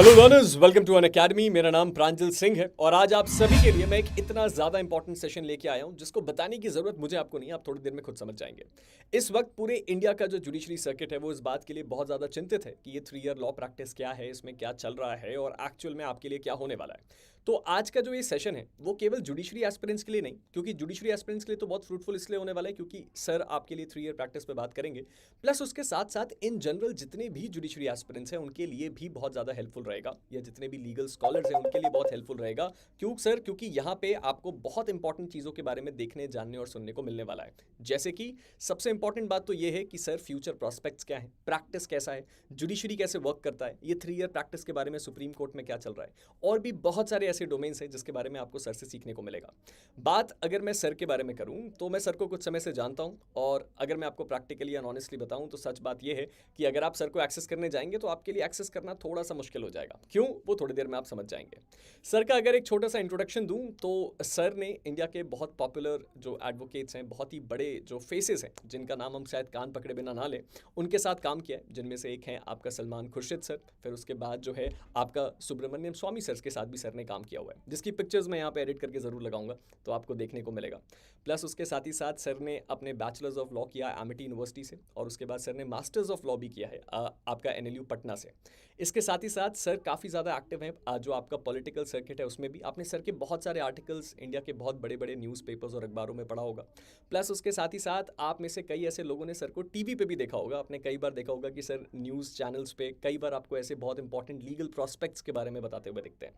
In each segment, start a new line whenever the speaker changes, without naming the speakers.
Hello learners, welcome to Unacademy. मेरा नाम प्रांजल सिंह है और आज आप सभी के लिए मैं एक इतना ज़्यादा इंपॉर्टेंट सेशन लेके आया हूं जिसको बताने की ज़रूरत मुझे आपको नहीं है, आप थोड़ी देर में खुद समझ जाएंगे। इस वक्त पूरे इंडिया का जो जुडिशरी सर्किट है वो इस बात के लिए बहुत ज़्यादा चिंतित है कि ये 3 ईयर लॉ प्रैक्टिस क्या है, इसमें क्या चल रहा है और एक्चुअल में आपके लिए क्या होने वाला है। तो आज का जो ये सेशन है वो केवल जुडिशरी एस्पिरेंट्स के लिए नहीं, क्योंकि जुडिशरी एस्पिरेंट्स के लिए तो बहुत फ्रूटफुल इसलिए होने वाला है क्योंकि सर आपके लिए 3 ईयर प्रैक्टिस पे बात करेंगे, प्लस उसके साथ साथ इन जनरल जितने भी जुडिशरी एस्पिरेंट्स हैं उनके लिए भी बहुत ज़्यादा हेल्पफुल रहेगा, या जितने भी लीगल स्कॉलर्स हैं उनके लिए बहुत हेल्पफुल रहेगा। क्यों सर? क्योंकि यहाँ पे आपको बहुत इंपॉर्टेंट चीज़ों के बारे में देखने, जानने और सुनने को मिलने वाला है। जैसे कि सबसे इंपॉर्टेंट बात तो ये है कि सर फ्यूचर प्रॉस्पेक्ट्स क्या है, प्रैक्टिस कैसा है, जुडिशरी कैसे वर्क करता है, ये 3 ईयर प्रैक्टिस के बारे में सुप्रीम कोर्ट में क्या चल रहा है, और भी बहुत सारे ऐसे डोमेन्स हैं जिसके बारे में आपको सर से सीखने को मिलेगा। बात अगर मैं सर के बारे में करूं तो मैं सर को कुछ समय से जानता हूं, और अगर मैं आपको प्रैक्टिकली एंड ऑनेस्टली बताऊं तो सच बात यह है कि अगर आप सर को एक्सेस करने जाएंगे तो आपके लिए एक्सेस करना थोड़ा सा मुश्किल हो जाएगा। क्यों? वो थोड़ी देर में आप समझ जाएंगे। सर का अगर एक छोटा सा इंट्रोडक्शन दूं तो सर ने इंडिया के बहुत पॉपुलर जो एडवोकेट्स हैं, बहुत ही बड़े जो फेसेस हैं जिनका नाम हम शायद कान पकड़े बिना ना लें, उनके साथ काम किया है, जिनमें से एक हैं आपका सलमान खुर्शीद सर, फिर उसके बाद जो है आपका सुब्रमण्यम स्वामी सर के साथ भी सर ने काम किया हुआ है, जिसकी पिक्चर्स मैं यहाँ पे एडिट करके ज़रूर लगाऊंगा तो आपको देखने को मिलेगा। प्लस उसके साथ ही साथ सर ने अपने बैचलर्स ऑफ लॉ किया एमिटी यूनिवर्सिटी से, और उसके बाद सर ने मास्टर्स ऑफ लॉ भी किया है आपका एनएलयू पटना से। इसके साथ ही साथ सर काफ़ी ज़्यादा एक्टिव हैं जो आपका पॉलिटिकल सर्किट है उसमें भी। आपने सर के बहुत सारे आर्टिकल्स इंडिया के बहुत बड़े बड़े न्यूज़पेपर्स और अखबारों में पढ़ा होगा। प्लस उसके साथ ही साथ आप में से कई ऐसे लोगों ने सर को टीवी पे भी देखा होगा। आपने कई बार देखा होगा कि सर न्यूज़ चैनल्स पे कई बार आपको ऐसे बहुत इंपॉर्टेंट लीगल प्रॉस्पेक्ट्स के बारे में बताते हुए दिखते हैं।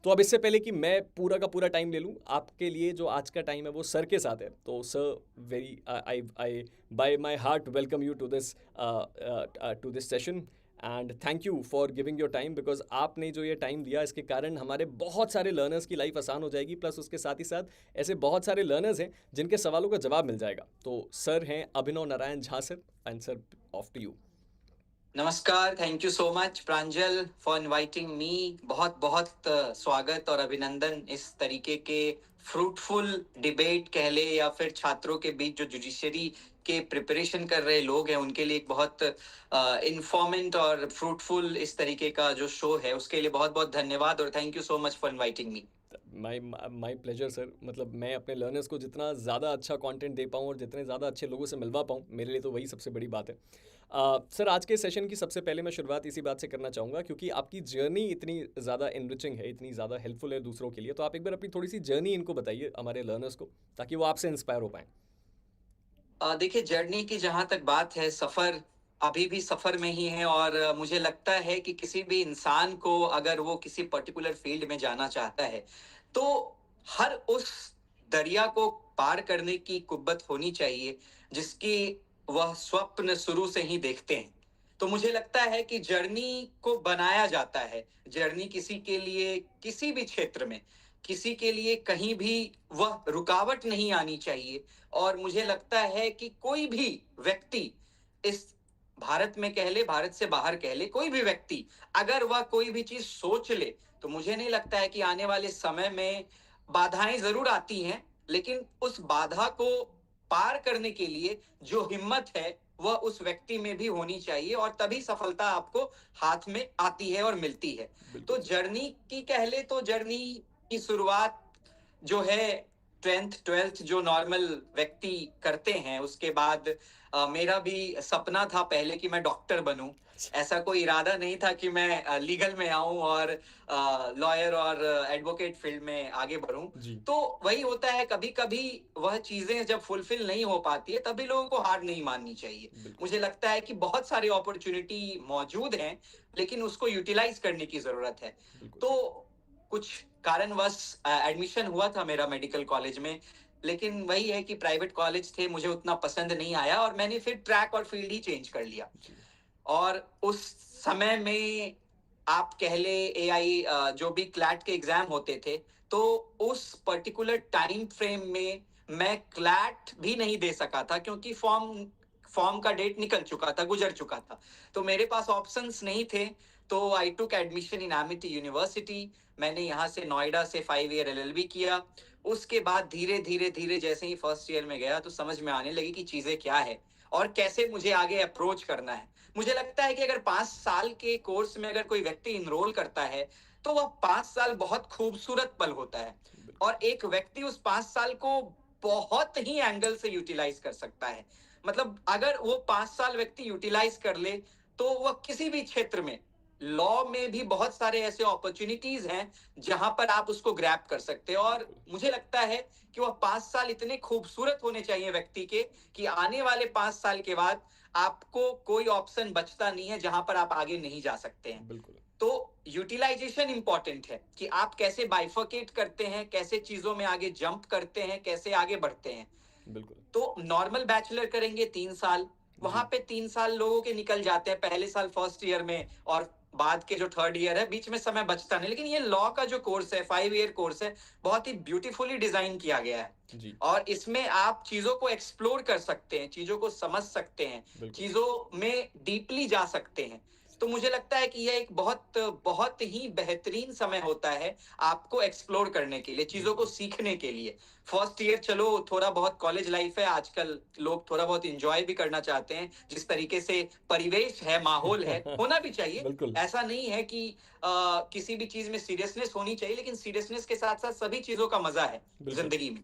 तो अब इससे पहले कि मैं पूरा का पूरा टाइम ले लूँ, आपके लिए जो आज का टाइम है वो सर के साथ है। तो sir, very I by my heart welcome you to this session and thank you for giving your time, because आपने जो ये टाइम दिया इसके कारण हमारे बहुत सारे लर्नर्स की लाइफ आसान हो जाएगी। प्लस उसके साथ ही साथ ऐसे बहुत सारे लर्नर्स हैं जिनके सवालों का जवाब मिल जाएगा। तो सर हैं Abhinav Narayan Jha sir, and sir off to you.
नमस्कार, thank you so much Pranjal for inviting me. बहुत बहुत स्वागत और अभिनंदन इस तरीके के फ्रूटफुल डिबेट कह ले, या फिर छात्रों के बीच जो जुडिशरी के प्रिपरेशन कर रहे लोग हैं उनके लिए एक बहुत इन्फॉर्मेंट और फ्रूटफुल इस तरीके का जो शो है उसके लिए बहुत बहुत धन्यवाद, और thank you so much for inviting me.
My pleasure sir. मतलब मैं अपने लर्नर्स को जितना ज़्यादा अच्छा कंटेंट दे पाऊँ और जितने ज़्यादा अच्छे लोगों से मिलवा पाऊँ, मेरे लिए तो वही सबसे बड़ी बात है। सर, आज के सेशन की सबसे पहले मैं शुरुआत इसी बात से करना चाहूँगा, क्योंकि आपकी जर्नी इतनी ज़्यादा इनरिचिंग है, इतनी ज़्यादा हेल्पफुल है दूसरों के लिए। तो आप एक बार अपनी थोड़ी सी जर्नी इनको बताइए, हमारे लर्नर्स को, ताकि वो आपसे इंस्पायर हो पाएँ।
देखिए, जर्नी की जहां तक बात है, सफर अभी भी सफर में ही है, और मुझे लगता है कि किसी भी इंसान को अगर वो किसी पर्टिकुलर फील्ड में जाना चाहता है तो हर उस दरिया को पार करने की कुव्वत होनी चाहिए जिसकी वह स्वप्न शुरू से ही देखते हैं। तो मुझे लगता है कि जर्नी को बनाया जाता है। जर्नी किसी के लिए किसी भी क्षेत्र में, किसी के लिए कहीं भी वह रुकावट नहीं आनी चाहिए। और मुझे लगता है कि कोई भी व्यक्ति इस भारत में कह ले, भारत से बाहर कह ले, कोई भी व्यक्ति अगर वह कोई भी चीज सोच ले तो मुझे नहीं लगता है कि आने वाले समय में बाधाएं जरूर आती हैं, लेकिन उस बाधा को पार करने के लिए जो हिम्मत है वह उस व्यक्ति में भी होनी चाहिए, और तभी सफलता आपको हाथ में आती है और मिलती है। तो
बिल्कुल।
जर्नी की कह ले तो जर्नी की शुरुआत जो है 10th 12th जो नॉर्मल व्यक्ति करते हैं, उसके बाद मेरा भी सपना था पहले कि मैं डॉक्टर बनूं। ऐसा कोई इरादा नहीं था कि मैं लीगल में आऊं और लॉयर और एडवोकेट फील्ड में आगे बढ़ूं।
जी।
तो वही होता है, कभी कभी वह चीजें जब फुलफिल नहीं हो पाती है तभी लोगों को हार नहीं माननी चाहिए।
बिल्कुल।
मुझे लगता है कि बहुत सारी अपॉर्चुनिटी मौजूद हैं, लेकिन उसको यूटिलाइज करने की जरूरत है।
बिल्कुल।
तो कुछ कारणवश एडमिशन हुआ था मेरा मेडिकल कॉलेज में, लेकिन वही है कि प्राइवेट कॉलेज थे, मुझे उतना पसंद नहीं आया और मैंने फिर ट्रैक और फील्ड ही चेंज कर लिया।
जी।
और उस समय में आप कह ले एआई जो भी क्लैट के एग्जाम होते थे, तो उस पर्टिकुलर टाइम फ्रेम में मैं क्लैट भी नहीं दे सका था, क्योंकि फॉर्म फॉर्म का डेट निकल चुका था, गुजर चुका था। तो मेरे पास ऑप्शंस नहीं थे। तो I took admission in Amity University. मैंने यहाँ से नोएडा से 5 ईयर एलएलबी किया। उसके बाद धीरे धीरे धीरे जैसे ही फर्स्ट ईयर में गया तो समझ में आने लगी कि चीजें क्या है और कैसे मुझे आगे अप्रोच करना है। मुझे लगता है कि अगर 5 साल के कोर्स में अगर कोई व्यक्ति इनरोल करता है, तो वह 5 साल बहुत खूबसूरत पल होता है
बिल्कुल।
और एक व्यक्ति उस 5 साल को बहुत ही एंगल से यूटिलाइज कर सकता है। मतलब अगर वो 5 साल व्यक्ति यूटिलाइज कर ले, तो वह किसी भी क्षेत्र में, लॉ में भी बहुत सारे ऐसे अपॉर्चुनिटीज हैं जहां पर आप उसको ग्रैब कर सकते हैं। और
बिल्कुल।
मुझे लगता है कि वह 5 साल इतने खूबसूरत होने चाहिए व्यक्ति के कि आने वाले 5 साल के बाद आपको कोई ऑप्शन बचता नहीं है जहां पर आप आगे नहीं जा सकते हैं।
बिल्कुल।
तो यूटिलाइजेशन इंपॉर्टेंट है कि आप कैसे बाइफरकेट करते हैं, कैसे चीजों में आगे जंप करते हैं, कैसे आगे बढ़ते हैं।
बिल्कुल।
तो नॉर्मल बैचलर करेंगे 3 साल, वहां
जी।
पे 3 साल लोगों के निकल जाते हैं पहले साल फर्स्ट ईयर में, और बाद के जो थर्ड ईयर है बीच में समय बचता नहीं। लेकिन ये लॉ का जो कोर्स है, 5 ईयर कोर्स है, बहुत ही ब्यूटीफुली डिजाइन किया गया है
जी।
और इसमें आप चीजों को एक्सप्लोर कर सकते हैं, चीजों को समझ सकते हैं,
बिल्कुल।
चीजों में डीपली जा सकते हैं। तो मुझे लगता है कि यह एक बहुत बहुत ही बेहतरीन समय होता है आपको एक्सप्लोर करने के लिए, चीजों को
बिल्कुल।
सीखने के लिए। फर्स्ट ईयर चलो थोड़ा बहुत कॉलेज लाइफ है, आजकल लोग थोड़ा बहुत एंजॉय भी करना चाहते हैं, जिस तरीके से परिवेश है, माहौल है, होना भी चाहिए।
बिल्कुल।
ऐसा नहीं है कि किसी भी चीज में सीरियसनेस होनी चाहिए, लेकिन सीरियसनेस के साथ साथ सभी चीजों का मजा है
बिल्कुल।
जिंदगी में।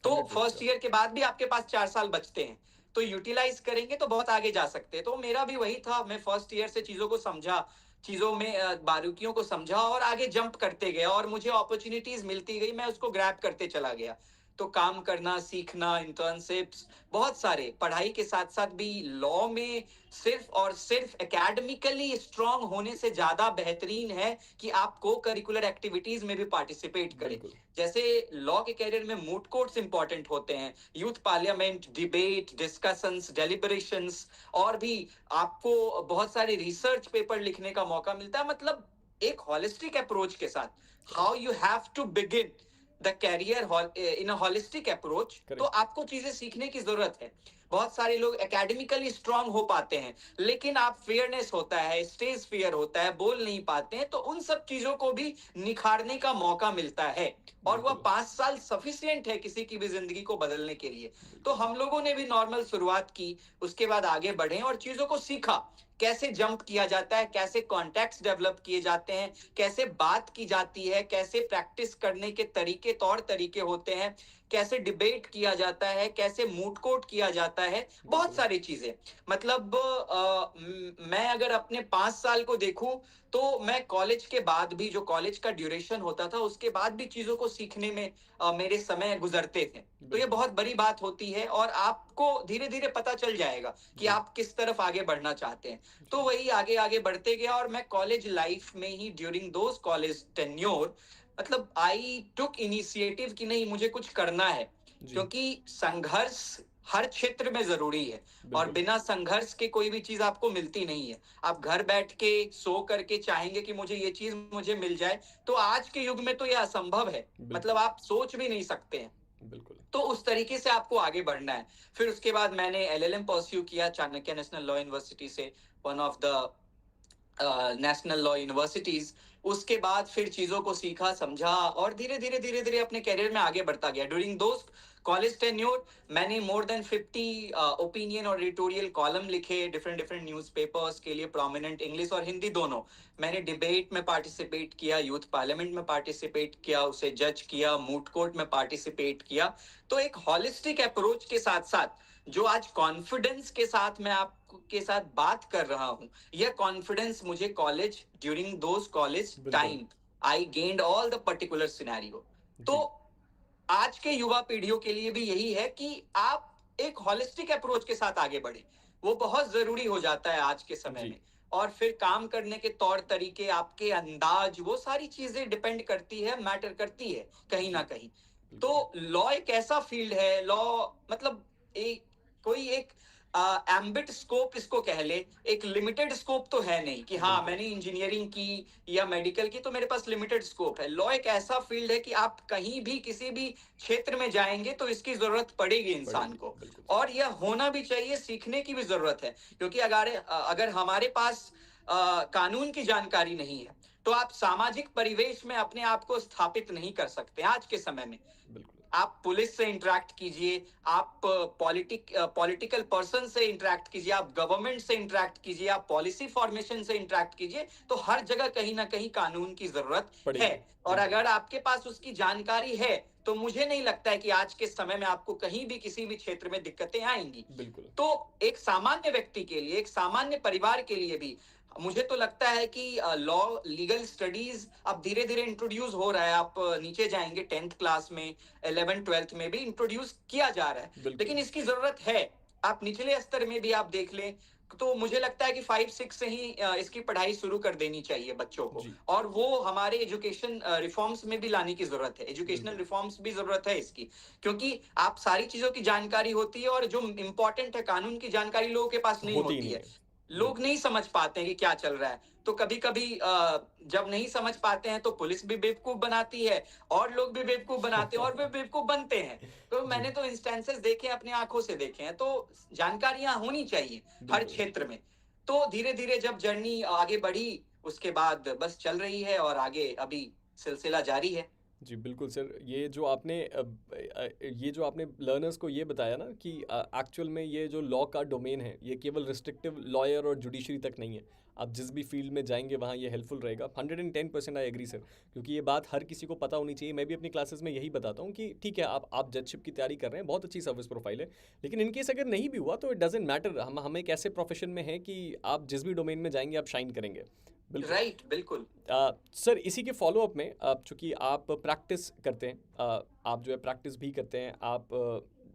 तो
100%
फर्स्ट ईयर के बाद भी आपके पास 4 साल बचते हैं, तो यूटिलाइज करेंगे तो बहुत आगे जा सकते हैं। तो मेरा भी वही था, मैं फर्स्ट ईयर से चीजों को समझा, चीजों में बारीकियों को समझा और आगे जंप करते गया और मुझे अपॉर्चुनिटीज मिलती गई, मैं उसको ग्रैब करते चला गया। तो काम करना, सीखना, इंटर्नशिप्स, बहुत सारे पढ़ाई के साथ साथ भी लॉ में सिर्फ और सिर्फ एकेडमिकली स्ट्रांग होने से ज्यादा बेहतरीन है कि आप को करिकुलर एक्टिविटीज में भी पार्टिसिपेट करें।
बिल्कुल।
जैसे लॉ के कैरियर में मूट कोर्ट्स इंपॉर्टेंट होते हैं, youth parliament, debate, discussions, deliberations, और भी आपको बहुत सारे रिसर्च पेपर लिखने का मौका मिलता है। मतलब एक होलिस्टिक अप्रोच के साथ, how you have to begin the career in a holistic approach, तो
करेक्ट।
आपको चीजें सीखने की जरूरत है। बहुत सारे लोग एकेडमिकली स्ट्रांग हो पाते हैं, लेकिन आप फेयरनेस होता है, स्टेज फियर होता है, बोल नहीं पाते हैं, तो उन सब चीजों को भी निखारने का मौका मिलता है। और वह
बिल्कुल।
5 साल सफिशियंट है किसी की भी जिंदगी को बदलने के लिए। तो
बिल्कुल।
हम लोगों ने भी नॉर्मल शुरुआत की, उसके बाद आगे बढ़े और चीजों को सीखा, कैसे जंप किया जाता है, कैसे कॉन्टेक्ट्स डेवलप किए जाते हैं, कैसे बात की जाती है, कैसे प्रैक्टिस करने के तरीके, तौर तरीके होते हैं, कैसे डिबेट किया जाता है, कैसे मूट कोर्ट किया जाता है, बहुत
बिल्कुल।
सारी चीजें। मतलब मैं अगर अपने 5 साल को देखूं, तो मैं कॉलेज के बाद भी, जो कॉलेज का ड्यूरेशन होता था, उसके बाद भी चीजों को सीखने में मेरे समय गुजरते थे। तो ये
बिल्कुल।
बहुत बड़ी बात होती है और आपको धीरे धीरे पता चल जाएगा कि
जी।
आप किस तरफ आगे बढ़ना चाहते हैं। तो
जी।
वही आगे आगे बढ़ते गया और मैं कॉलेज लाइफ में ही ड्यूरिंग दोस कॉलेज टेन्योर, मतलब आई टुक इनिशिएटिव कि नहीं, मुझे कुछ करना है,
जी।
क्योंकि संघर्ष हर क्षेत्र में जरूरी है और
बिल्कुल।
बिना संघर्ष के कोई भी चीज आपको मिलती नहीं है। आप घर बैठ के सो करके चाहेंगे कि मुझे ये चीज मुझे मिल जाए, तो आज के युग में तो ये असंभव है। मतलब
बिल्कुल।
आप सोच भी नहीं सकते हैं।
बिल्कुल।
तो उस तरीके से आपको आगे बढ़ना है। फिर उसके बाद मैंने एलएलएम परस्यू किया चाणक्य नेशनल लॉ यूनिवर्सिटी से, one of the national law universities. उसके बाद फिर चीजों को सीखा, समझा और धीरे धीरे अपने करियर में आगे बढ़ता गया। ड्यूरिंग दोस्त कॉलेज टेन्योर मैंने मोर देन 50 ओपिनियन और एडिटोरियल कॉलम लिखे डिफरेंट डिफरेंट न्यूज़पेपर्स के लिए, प्रोमिनेंट इंग्लिश और हिंदी दोनों। मैंने डिबेट में पार्टिसिपेट किया, यूथ पार्लियामेंट में पार्टिसिपेट किया, उसे जज किया, मूट कोर्ट में पार्टिसिपेट किया। तो एक हॉलिस्टिक अप्रोच के साथ साथ जो आज कॉन्फिडेंस के साथ मैं आपके साथ बात कर रहा हूं, यह कॉन्फिडेंस मुझे कॉलेज, ड्यूरिंग दोस कॉलेज
बिल्कुल।
Time, I gained all the particular scenario. तो
जी।
आज के युवा पीढ़ियों के लिए भी यही है कि आप एक हॉलिस्टिक अप्रोच के साथ आगे बढ़े, वो बहुत जरूरी हो जाता है आज के समय
जी।
में। और फिर काम करने के तौर तरीके, आपके अंदाज, वो सारी चीजें डिपेंड करती है, मैटर करती है कहीं
जी।
ना कहीं।
बिल्कुल।
तो लॉ एक ऐसा फील्ड है, लॉ मतलब एक कोई एक एम्बिट स्कोप इसको कह ले, एक लिमिटेड स्कोप तो है नहीं कि हाँ
बिल्कुल।
मैंने इंजीनियरिंग की या मेडिकल की तो मेरे पास लिमिटेड स्कोप है। लॉ एक ऐसा फील्ड है कि आप कहीं भी किसी भी क्षेत्र में जाएंगे तो इसकी जरूरत पड़ेगी इंसान
पड़ेगी।
को,
बिल्कुल।
और यह होना भी चाहिए, सीखने की भी जरूरत है। क्योंकि अगर हमारे पास कानून की जानकारी नहीं है, तो आप सामाजिक परिवेश में अपने आप को स्थापित नहीं कर सकते आज के समय में।
बिल्कुल।
आप पुलिस से इंटरेक्ट कीजिए, आप पॉलिटिकल पर्सन से इंटरेक्ट कीजिए, आप गवर्नमेंट से इंटरेक्ट कीजिए, आप पॉलिसी फॉर्मेशन से इंटरेक्ट कीजिए, तो हर जगह कहीं ना कहीं कानून की जरूरत
पड़ेगी।
है। और अगर आपके पास उसकी जानकारी है, तो मुझे नहीं लगता है कि आज के समय में आपको कहीं भी किसी भी क्षेत्र में दिक्कतें आएंगी।
बिल्कुल।
तो एक सामान्य व्यक्ति के लिए, एक सामान्य परिवार के लिए भी मुझे तो लगता है कि लॉ लीगल स्टडीज अब धीरे धीरे इंट्रोड्यूस हो रहा है। आप नीचे जाएंगे 10th क्लास में, 11th 12th में भी इंट्रोड्यूस किया जा रहा है,
बिल्कुल।
लेकिन इसकी जरूरत है। आप निचले स्तर में भी आप देख लें, तो मुझे लगता है कि 5-6 से ही इसकी पढ़ाई शुरू कर देनी चाहिए बच्चों को।
जी।
और वो हमारे एजुकेशन रिफॉर्म्स में भी लाने की जरूरत है, एजुकेशनल
बिल्कुल।
रिफॉर्म्स भी जरूरत है इसकी, क्योंकि आप सारी चीजों की जानकारी होती है और जो इंपॉर्टेंट है कानून की जानकारी लोगों के पास नहीं
होती ही
होती
नहीं
है।
है।
लोग
बिल्कुल।
नहीं समझ पाते हैं कि क्या चल रहा है। तो कभी कभी जब नहीं समझ पाते हैं तो पुलिस भी बेवकूफ बनाती है, और लोग भी बेवकूफ बनाते हैं, और वे बेवकूफ बनते हैं। तो
जी।
मैंने तो इंस्टेंसेस देखे हैं, अपनी आंखों से देखे हैं। तो जानकारियां होनी चाहिए हर
बिल्कुल।
क्षेत्र में। तो धीरे धीरे जब जर्नी आगे बढ़ी, उसके बाद बस चल रही है, और आगे अभी सिलसिला जारी है।
जी, बिल्कुल सर। ये जो आपने लर्नर्स को ये बताया ना कि एक्चुअल में ये जो लॉ का डोमेन है, ये केवल रिस्ट्रिक्टिव लॉयर और जुडिशरी तक नहीं है। आप जिस भी फील्ड में जाएँगे वहाँ ये हेल्पफुल रहेगा। 110% आई एग्री सर, क्योंकि ये बात हर किसी को पता होनी चाहिए। मैं भी अपनी क्लासेस में यही बताता हूँ कि ठीक है, आप जजशिप की तैयारी कर रहे हैं, बहुत अच्छी सर्विस प्रोफाइल है। लेकिन इन केस अगर नहीं भी हुआ तो इट डज़न्ट मैटर। हम एक ऐसे प्रोफ़ेशन में हैं कि आप जिस भी डोमेन में जाएँगे आप शाइन करेंगे। बिल्कुल।
राइट, बिल्कुल।
सर, इसी के फॉलो अप में चूंकि आप प्रैक्टिस करते हैं, आप जो है प्रैक्टिस भी करते हैं,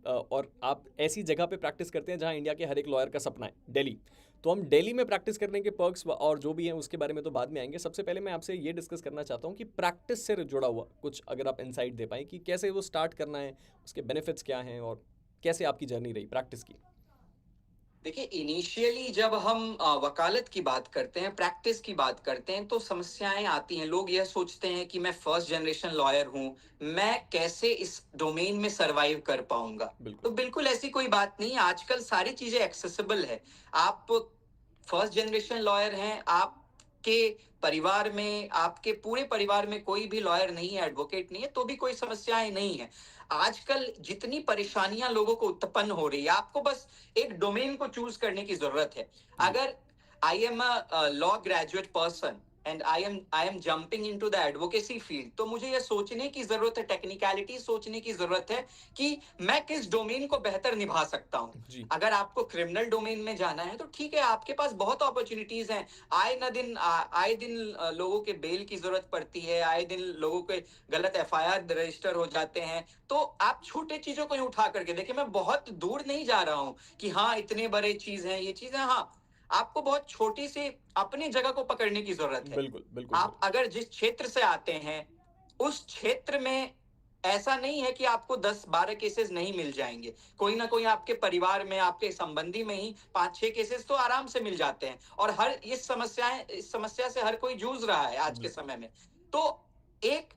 और आप ऐसी जगह पे प्रैक्टिस करते हैं जहां इंडिया के हर एक लॉयर का सपना है, दिल्ली। तो हम दिल्ली में प्रैक्टिस करने के पर्क्स और जो भी हैं उसके बारे में तो बाद में आएंगे। सबसे पहले मैं आपसे ये डिस्कस करना चाहता हूँ कि प्रैक्टिस से जुड़ा हुआ कुछ अगर आप इंसाइट दे पाएँ कि कैसे वो स्टार्ट करना है, उसके बेनिफिट्स क्या हैं, और कैसे आपकी जर्नी रही प्रैक्टिस की।
देखिए, इनिशियली जब हम वकालत की बात करते हैं, प्रैक्टिस की बात करते हैं, तो समस्याएं आती हैं। लोग यह सोचते हैं कि मैं फर्स्ट जनरेशन लॉयर हूं, मैं कैसे इस डोमेन में सरवाइव कर पाऊंगा।
बिल्कुल।
तो बिल्कुल ऐसी कोई बात नहीं है। आजकल सारी चीजें एक्सेसिबल है। आप फर्स्ट जनरेशन लॉयर हैं, आपके परिवार में, आपके पूरे परिवार में कोई भी लॉयर नहीं है, एडवोकेट नहीं है, तो भी कोई समस्याएं नहीं है। आजकल जितनी परेशानियां लोगों को उत्पन्न हो रही है, आपको बस एक डोमेन को चूज करने की जरूरत है।
जी।
अगर I am a law graduate person and I am jumping into the advocacy field, तो मुझे यह सोचने की जरूरत है, टेक्निकलिटी सोचने की जरूरत है कि मैं किस डोमेन को बेहतर निभा सकता हूं।
जी।
अगर आपको क्रिमिनल डोमेन में जाना है तो ठीक है, आपके पास बहुत अपॉर्चुनिटीज हैं। आए दिन लोगों के बेल की जरूरत पड़ती है, आए दिन लोगों के गलत एफआईआर रजिस्टर हो जाते हैं। तो आप छोटे चीजों को ही उठा करके देखिए। मैं बहुत दूर नहीं जा रहा हूं कि हाँ इतने बड़े चीज हैं, ये चीज है। हाँ, आपको बहुत छोटी सी अपनी जगह को पकड़ने की जरूरत है।
बिल्कुल बिल्कुल
आप
सर।
अगर जिस क्षेत्र से आते हैं, उस क्षेत्र में ऐसा नहीं है कि आपको 10-12 केसेस नहीं मिल जाएंगे। कोई ना कोई आपके परिवार में, आपके संबंधी में ही 5-6 केसेस तो आराम से मिल जाते हैं। और इस समस्या से हर कोई जूझ रहा है आज के
बिल्कुल।
समय में। तो एक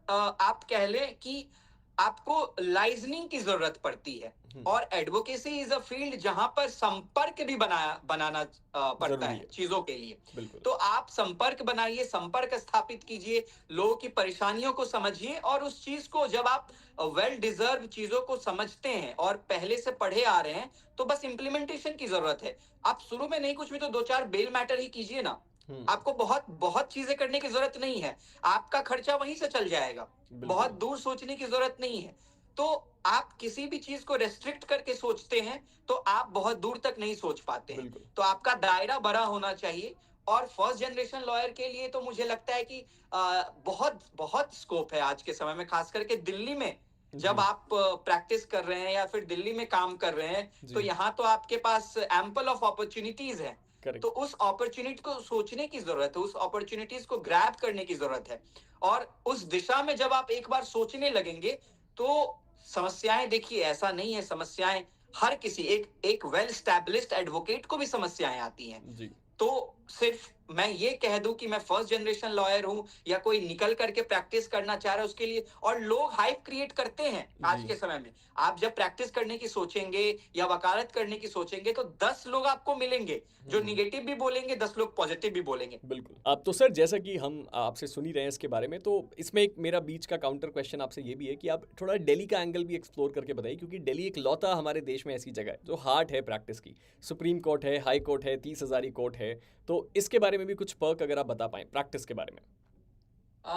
आप कह लें कि आपको लाइजनिंग की जरूरत पड़ती है। और एडवोकेसी इज अ फील्ड जहां पर संपर्क भी बनाना पड़ता
जरूरी
है
है।
चीजों के लिए।
बिल्कुल।
तो आप संपर्क बनाइए, संपर्क स्थापित कीजिए, लोगों की परेशानियों को समझिए, और उस चीज को जब आप वेल डिजर्व चीजों को समझते हैं और पहले से पढ़े आ रहे हैं, तो बस इंप्लीमेंटेशन की जरूरत है। आप शुरू में नहीं कुछ भी तो 2-4 बेल मैटर ही कीजिए ना। आपको बहुत बहुत चीजें करने की जरूरत नहीं है। आपका खर्चा वहीं से चल जाएगा। बहुत
बिल्कुल।
दूर सोचने की जरूरत नहीं है। तो आप किसी भी चीज को रेस्ट्रिक्ट करके सोचते हैं तो आप बहुत दूर तक नहीं सोच पाते हैं।
बिल्कुल।
तो आपका दायरा बड़ा होना चाहिए। और फर्स्ट जनरेशन लॉयर के लिए तो मुझे लगता है कि बहुत बहुत स्कोप है आज के समय में, खास करके दिल्ली में। जब
जी।
आप प्रैक्टिस कर रहे हैं या फिर दिल्ली में काम कर रहे हैं, तो
जी।
यहाँ तो आपके पास एम्पल ऑफ अपॉर्चुनिटीज है। तो
करेक्ट।
उस अपॉर्चुनिटी को सोचने की जरूरत है, उस अपॉर्चुनिटीज को ग्रैब करने की जरूरत है। और उस दिशा में जब आप एक बार सोचने लगेंगे, तो समस्याएं, देखिए ऐसा नहीं है, समस्याएं हर किसी, एक एक वेल स्टैब्लिश्ड एडवोकेट को भी समस्याएं आती हैं।
जी।
तो सिर्फ मैं ये कह दूं कि मैं फर्स्ट जनरेशन लॉयर हूं या कोई निकल करके प्रैक्टिस करना चाह रहा है उसके लिए, और लोग हाइप क्रिएट करते हैं आज
जी।
के समय में। आप जब प्रैक्टिस करने की सोचेंगे या वकालत करने की सोचेंगे तो 10 लोग आपको मिलेंगे जो निगेटिव भी बोलेंगे, 10 लोग पॉजिटिव भी बोलेंगे।
बिल्कुल। अब तो सर जैसा कि हम आपसे सुन ही रहे हैं इसके बारे में, तो इसमें एक मेरा बीच का काउंटर क्वेश्चन आपसे ये भी है कि आप थोड़ा दिल्ली का एंगल भी एक्सप्लोर करके बताइए, क्योंकि दिल्ली एक लौता हमारे देश में ऐसी जगह है जो हार्ट है प्रैक्टिस की। सुप्रीम कोर्ट है, हाई कोर्ट है, 30 हज़ारी कोर्ट है। तो इसके बारे में भी कुछ पर्क अगर आप बता पाएँ प्रैक्टिस के बारे में।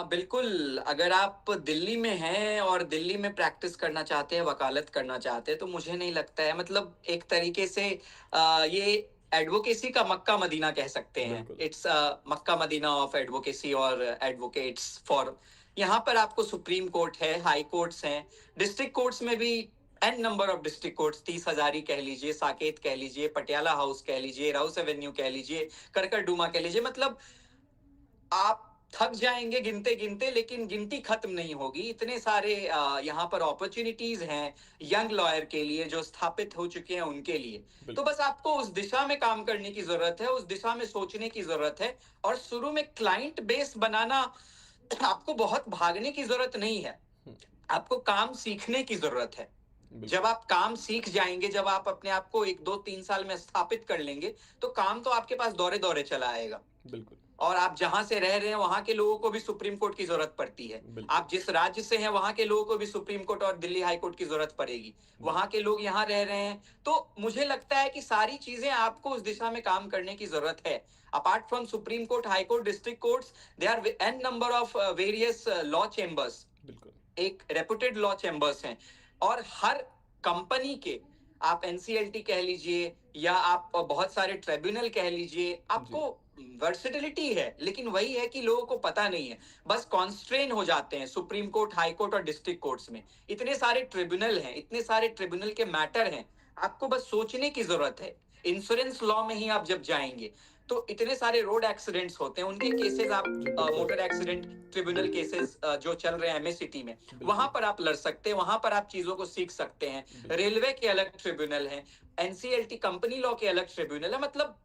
बिल्कुल, अगर आप दिल्ली में हैं और दिल्ली में प्रैक्टिस करना चाहते हैं, वकालत करना चाहते हैं, तो मुझे नहीं लगता है, मतलब एक तरीके से ये एडवोकेसी का मक्का मदीना कह सकते हैं।
बिल्कुल।
It's Mecca Medina of advocacy और एडवोकेट्स फॉर। यहाँ पर आपको सुप्रीम कोर्ट है, हाई कोर्ट्स हैं, डिस्ट्रिक्ट कोर्ट्स में भी an number of district courts, 30 Hazari कह लीजिए, साकेत कह लीजिए, पटियाला हाउस कह लीजिए, राउस एवेन्यू कह लीजिए, करकरडूमा कह लीजिए। मतलब आप थक जाएंगे गिनते गिनते, लेकिन गिनती खत्म नहीं होगी। इतने सारे यहाँ पर अपॉर्चुनिटीज हैं यंग लॉयर के लिए जो स्थापित हो चुके हैं उनके लिए। तो
बिल्कुल।
बस आपको उस दिशा में काम करने की जरूरत है, उस दिशा में सोचने की जरूरत है, और शुरू में क्लाइंट बेस बनाना, आपको बहुत भागने की जरूरत नहीं है,
हुँ,
आपको काम सीखने की जरूरत है।
बिल्कुल।
जब आप काम सीख जाएंगे, जब आप अपने आप को 1 2 3 साल में स्थापित कर लेंगे, तो काम तो आपके पास दौरे दौरे चला आएगा।
बिल्कुल।
और आप जहां से रह रहे हैं वहां के लोगों को भी सुप्रीम कोर्ट की जरूरत पड़ती है।
बिल्कुल।
आप जिस राज्य से हैं वहां के लोगों को भी सुप्रीम कोर्ट और दिल्ली हाई कोर्ट की जरूरत पड़ेगी। वहां के लोग यहाँ रह रहे हैं, तो मुझे लगता है कि सारी चीजें आपको उस दिशा में काम करने की जरूरत है। Apart from supreme court, high court, district courts, they are an number of various law chambers,
बिल्कुल।
एक रेपुटेड लॉ चेम्बर्स हैं। और हर कंपनी के, आप एनसीएलटी कह लीजिए या आप बहुत सारे ट्रिब्यूनल कह लीजिए,
जी।
आपको वर्सेटिलिटी है, लेकिन वही है कि लोगों को पता नहीं है, बस कॉन्स्ट्रेन हो जाते हैं सुप्रीम कोर्ट, हाई कोर्ट और डिस्ट्रिक्ट कोर्ट्स में। इतने सारे ट्रिब्यूनल हैं, इतने सारे ट्रिब्यूनल के मैटर हैं, आपको बस सोचने की जरूरत है। इंश्योरेंस लॉ में ही आप जब जाएंगे तो इतने सारे रोड एक्सीडेंट्स होते हैं, उनके केसेस आप
जी, बिल्कुल।
मोटर एक्सीडेंट ट्रिब्यूनल केसेस जो चल रहे हैं एमए सिटी में,
बिल्कुल।
वहां पर आप लड़ सकते हैं, वहां पर आप चीजों को सीख सकते हैं।
बिल्कुल।
रेलवे के अलग ट्रिब्यूनल हैं, एनसीएलटी कंपनी लॉ के अलग ट्रिब्यूनल है। मतलब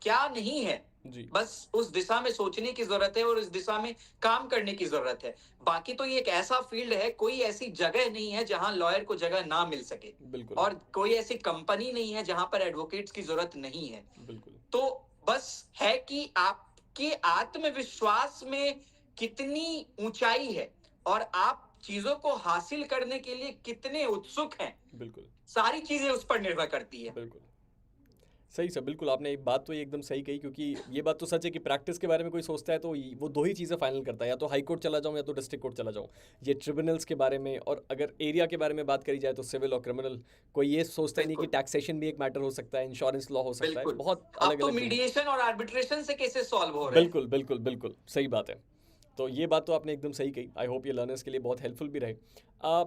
क्या नहीं है,
जी।
बस उस दिशा में सोचने की जरूरत है और उस दिशा में काम करने की जरूरत है। बाकी तो ये एक ऐसा फील्ड है, कोई ऐसी जगह नहीं है जहां लॉयर को जगह ना मिल सके,
बिल्कुल।
और कोई ऐसी कंपनी नहीं है जहां पर एडवोकेट्स की जरूरत नहीं है।
बिल्कुल।
तो बस है कि आपके आत्मविश्वास में कितनी ऊंचाई है और आप चीजों को हासिल करने के लिए कितने उत्सुक हैं,
बिल्कुल।
सारी चीजें उस पर निर्भर करती है।
बिल्कुल। सही सर, बिल्कुल आपने एक बात तो ये एकदम सही कही, क्योंकि ये बात तो सच है कि प्रैक्टिस के बारे में कोई सोचता है तो वो दो ही चीज़ें फाइनल करता है, या तो हाई कोर्ट चला जाऊँ या तो डिस्ट्रिक्ट कोर्ट चला जाऊँ। ये ट्रिब्यूनल्स के बारे में, और अगर एरिया के बारे में बात करी जाए तो सिविल और क्रिमिनल। कोई ये सोचता ही नहीं कि
बिल्कुल
टैक्सेशन भी एक मैटर हो सकता है, इंश्योरेंस लॉ हो सकता है,
बिल्कुल।
बहुत
अब
अलग
तो
अलग।
मीडिएशन और आर्बिट्रेशन से केसेस सॉल्व हो रहे हैं।
बिल्कुल बिल्कुल बिल्कुल सही बात है। तो ये बात तो आपने एकदम सही कही। आई होप ये लर्नर्स के लिए बहुत हेल्पफुल भी रहे।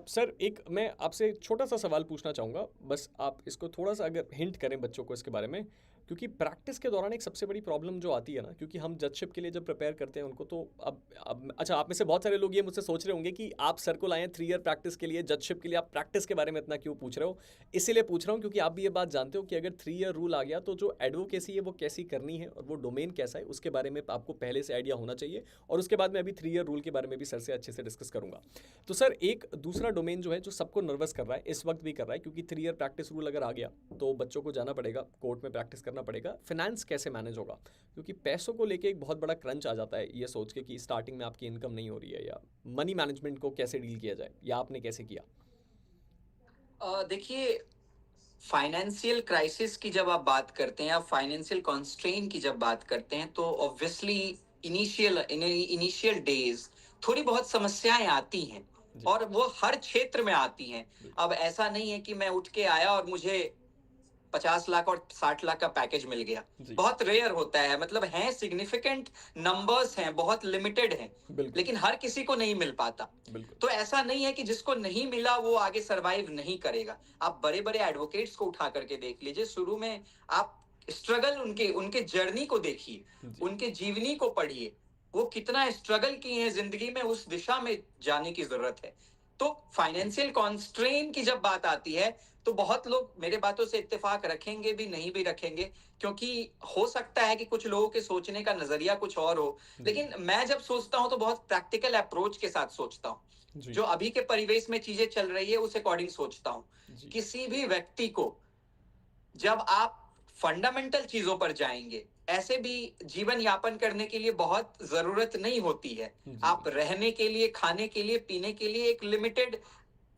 सर एक मैं आपसे छोटा सा सवाल पूछना चाहूँगा, बस आप इसको थोड़ा सा अगर हिंट करें बच्चों को इसके बारे में, क्योंकि प्रैक्टिस के दौरान एक सबसे बड़ी प्रॉब्लम जो आती है ना, क्योंकि हम जजशिप के लिए जब प्रिपेयर करते हैं उनको, तो अब अच्छा, आप में से बहुत सारे लोग ये मुझसे सोच रहे होंगे कि आप सर को लाए हैं 3 ईयर प्रैक्टिस के लिए, जजशिप के लिए, आप प्रैक्टिस के बारे में इतना क्यों पूछ रहे हो? इसीलिए पूछ रहा हूँ क्योंकि आप भी ये बात जानते हो कि अगर 3 ईयर रूल आ गया तो जो एडवोकेसी है वो कैसी करनी है और वो डोमेन कैसा है उसके बारे में आपको पहले से आइडिया होना चाहिए। और उसके बाद मैं अभी 3 ईयर रूल के बारे में भी सर से अच्छे से डिस्कस करूंगा। तो सर एक दूसरा डोमेन जो है, जो सबको नर्वस कर रहा है, इस वक्त भी कर रहा है, क्योंकि 3 ईयर प्रैक्टिस रूल अगर आ गया तो बच्चों को जाना पड़ेगा, कोर्ट में प्रैक्टिस करना पड़ेगा, फाइनेंस कैसे मैनेज होगा? क्योंकि पैसों को लेके एक बहुत बड़ा क्रंच आ जाता है, ये सोच के कि स्टार्टिंग में आपकी इनकम नहीं हो रही है, या मनी मैनेजमेंट को कैसे डील किया जाए, या आपने कैसे किया?
देखिए, फाइनेंशियल क्राइसिस की जब आप बात करते हैं, आप फाइनेंशियल कॉन्स्ट्रेन की जब बात करते हैं, तो ऑब्वियसली इनिशियल डेज थोड़ी बहुत समस्याएं आती हैं,
जी।
और वो हर क्षेत्र में आती हैं।
बिल्कुल।
अब ऐसा नहीं है कि मैं उठ के आया और मुझे 50 लाख और 60 लाख का पैकेज मिल गया।
जी।
बहुत रेयर होता है, मतलब हैं सिग्निफिकेंट नंबर्स हैं, बहुत लिमिटेड हैं,
बिल्कुल।
लेकिन हर किसी को नहीं मिल पाता।
बिल्कुल।
तो ऐसा नहीं है कि जिसको नहीं मिला वो आगे सरवाइव नहीं करेगा। आप बड़े बड़े एडवोकेट्स को उठा करके देख लीजिए, शुरू में आप स्ट्रगल उनके उनके जर्नी को देखिए,
जी।
उनके जीवनी को पढ़िए, वो कितना स्ट्रगल किए हैं जिंदगी में, उस दिशा में जाने की जरूरत है। तो फाइनेंशियल कॉन्स्ट्रेन की जब बात आती है तो बहुत लोग मेरे बातों से इत्तेफाक रखेंगे भी, नहीं भी रखेंगे, क्योंकि हो सकता है कि कुछ लोगों के सोचने का नजरिया कुछ और हो।
जी।
लेकिन मैं जब सोचता हूं तो बहुत प्रैक्टिकल अप्रोच के साथ सोचता हूं।
जी।
जो अभी के परिवेश में चीजें चल रही है उस अकॉर्डिंग सोचता हूं।
जी।
किसी भी व्यक्ति को जब आप फंडामेंटल चीजों पर जाएंगे, ऐसे भी जीवन यापन करने के लिए बहुत जरूरत नहीं होती है।
जी।
आप रहने के लिए, खाने के लिए, पीने के लिए एक लिमिटेड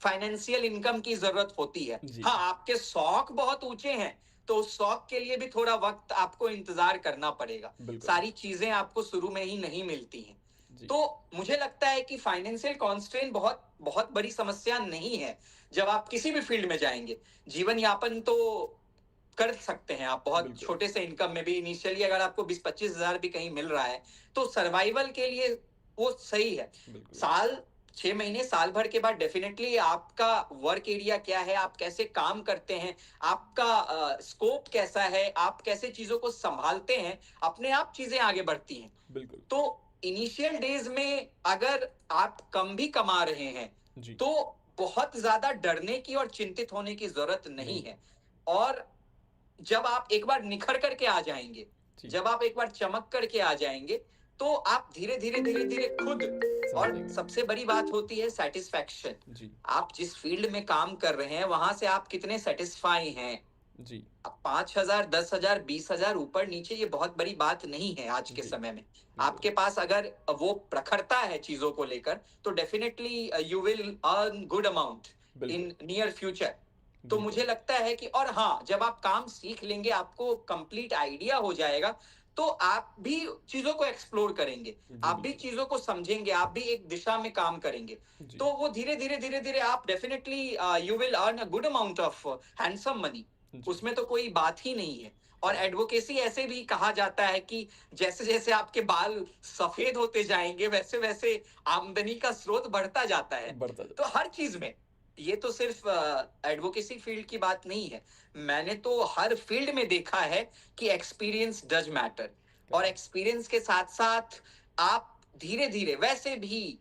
फाइनेंशियल इनकम की जरूरत होती है।
जी।
हाँ, आपके शौक बहुत ऊंचे हैं तो उस शौक के लिए भी थोड़ा वक्त आपको इंतजार करना पड़ेगा।
बिल्कुल।
सारी चीजें आपको शुरू में ही नहीं मिलती हैं।
जी।
तो मुझे लगता है कि फाइनेंशियल कॉन्स्ट्रेन बहुत बहुत बड़ी समस्या नहीं है। जब आप किसी भी फील्ड में जाएंगे, जीवन यापन तो कर सकते हैं आप बहुत
बिल्कुल।
छोटे से इनकम में भी। इनिशियली अगर आपको 20-25 हजार भी कहीं मिल रहा है तो सर्वाइवल के लिए वो सही है।
बिल्कुल।
साल 6 महीने, साल भर के बाद डेफिनेटली आपका वर्क एरिया क्या है, आप कैसे काम करते हैं, आपका स्कोप कैसा है, आप कैसे चीजों को संभालते हैं, अपने आप चीजें आगे बढ़ती हैं।
बिल्कुल।
तो इनिशियल डेज में अगर आप कम भी कमा रहे हैं
जी।
तो बहुत ज्यादा डरने की और चिंतित होने की जरूरत नहीं है। और जब आप एक बार निखर करके आ जाएंगे,
जी।
जब आप एक बार चमक करके आ जाएंगे, तो आप धीरे धीरे धीरे धीरे खुद,
समझ
और
जाएंगे।
सबसे बड़ी बात होती है सेटिस्फैक्शन।
जी।
आप जिस फील्ड में काम कर रहे हैं वहां से आप कितने सेटिस्फाई हैं।
जी।
अब 5,000, 10,000, 20,000 ऊपर नीचे ये बहुत बड़ी बात नहीं है आज के
जी।
समय में।
बिल्कुल।
आपके पास अगर वो प्रखरता है चीजों को लेकर तो definitely you will earn good amount
बिल्कुल।
In near future. तो
बिल्कुल।
मुझे लगता है कि, और हाँ, जब आप काम सीख लेंगे, आपको कंप्लीट आइडिया हो जाएगा, तो आप भी चीजों को एक्सप्लोर करेंगे,
जी।
आप भी
बिल्कुल।
चीजों को समझेंगे, आप भी एक दिशा में काम करेंगे।
जी।
तो वो धीरे धीरे धीरे धीरे आप definitely you will earn a good amount of handsome money.
जी।
उसमें तो कोई बात ही नहीं है। और एडवोकेसी ऐसे भी कहा जाता है कि जैसे जैसे आपके बाल सफेद होते जाएंगे वैसे वैसे आमदनी का स्रोत बढ़ता जाता है।
बढ़ता
तो
जाता
हर चीज में, ये तो सिर्फ एडवोकेसी फील्ड की बात नहीं है, मैंने तो हर फील्ड में देखा है कि एक्सपीरियंस डज मैटर। और
है।
एक्सपीरियंस के साथ साथ आप धीरे धीरे, वैसे भी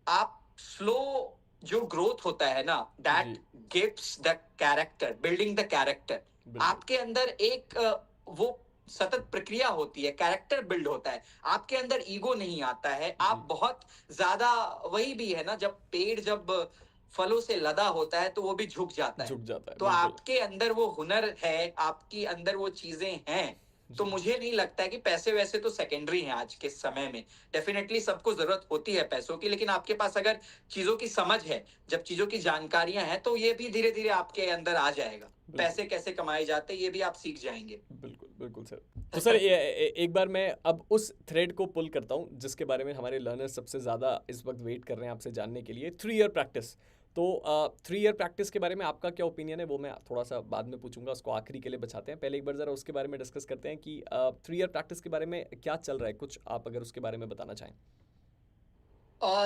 आप स्लो जो ग्रोथ होता है ना, दैट
जी।
Gives the character, building the character.
बिल्कुल।
आपके अंदर एक वो सतत प्रक्रिया होती है, कैरेक्टर बिल्ड होता है, आपके अंदर ईगो नहीं आता है। आप
जी।
बहुत ज्यादा, वही भी है ना, जब पेड़ जब फलों से लदा होता है तो वो भी झुक जाता है।
झुक जाता है।
तो
बिल्कुल।
आपके अंदर वो हुनर है, आपकी अंदर वो चीजें हैं। तो
जी।
मुझे नहीं लगता है कि पैसे वैसे तो सेकेंडरी हैं आज के समय में। डेफिनेटली सबको जरूरत होती है पैसों की, लेकिन आपके पास अगर चीजों की समझ है, जब चीजों की जानकारियां हैं, तो ये भी धीरे धीरे आपके अंदर आ जाएगा।
बिल्कुल।
पैसे कैसे कमाए जाते हैं ये भी आप सीख जाएंगे।
बिल्कुल। बिल्कुल सर। तो सर एक बार मैं अब उस थ्रेड को पुल करता हूँ जिसके बारे में हमारे लर्नर्स सबसे ज़्यादा इस वक्त वेट कर रहे हैं आपसे जानने के लिए, 3 ईयर प्रैक्टिस। तो 3 ईयर प्रैक्टिस के बारे में आपका क्या ओपिनियन है वो मैं थोड़ा सा बाद में पूछूंगा, उसको आखिरी के लिए बचाते हैं। पहले एक बार ज़रा उसके बारे में डिस्कस करते हैं कि 3 ईयर प्रैक्टिस के बारे में क्या चल रहा है, कुछ आप अगर उसके बारे में बताना चाहें।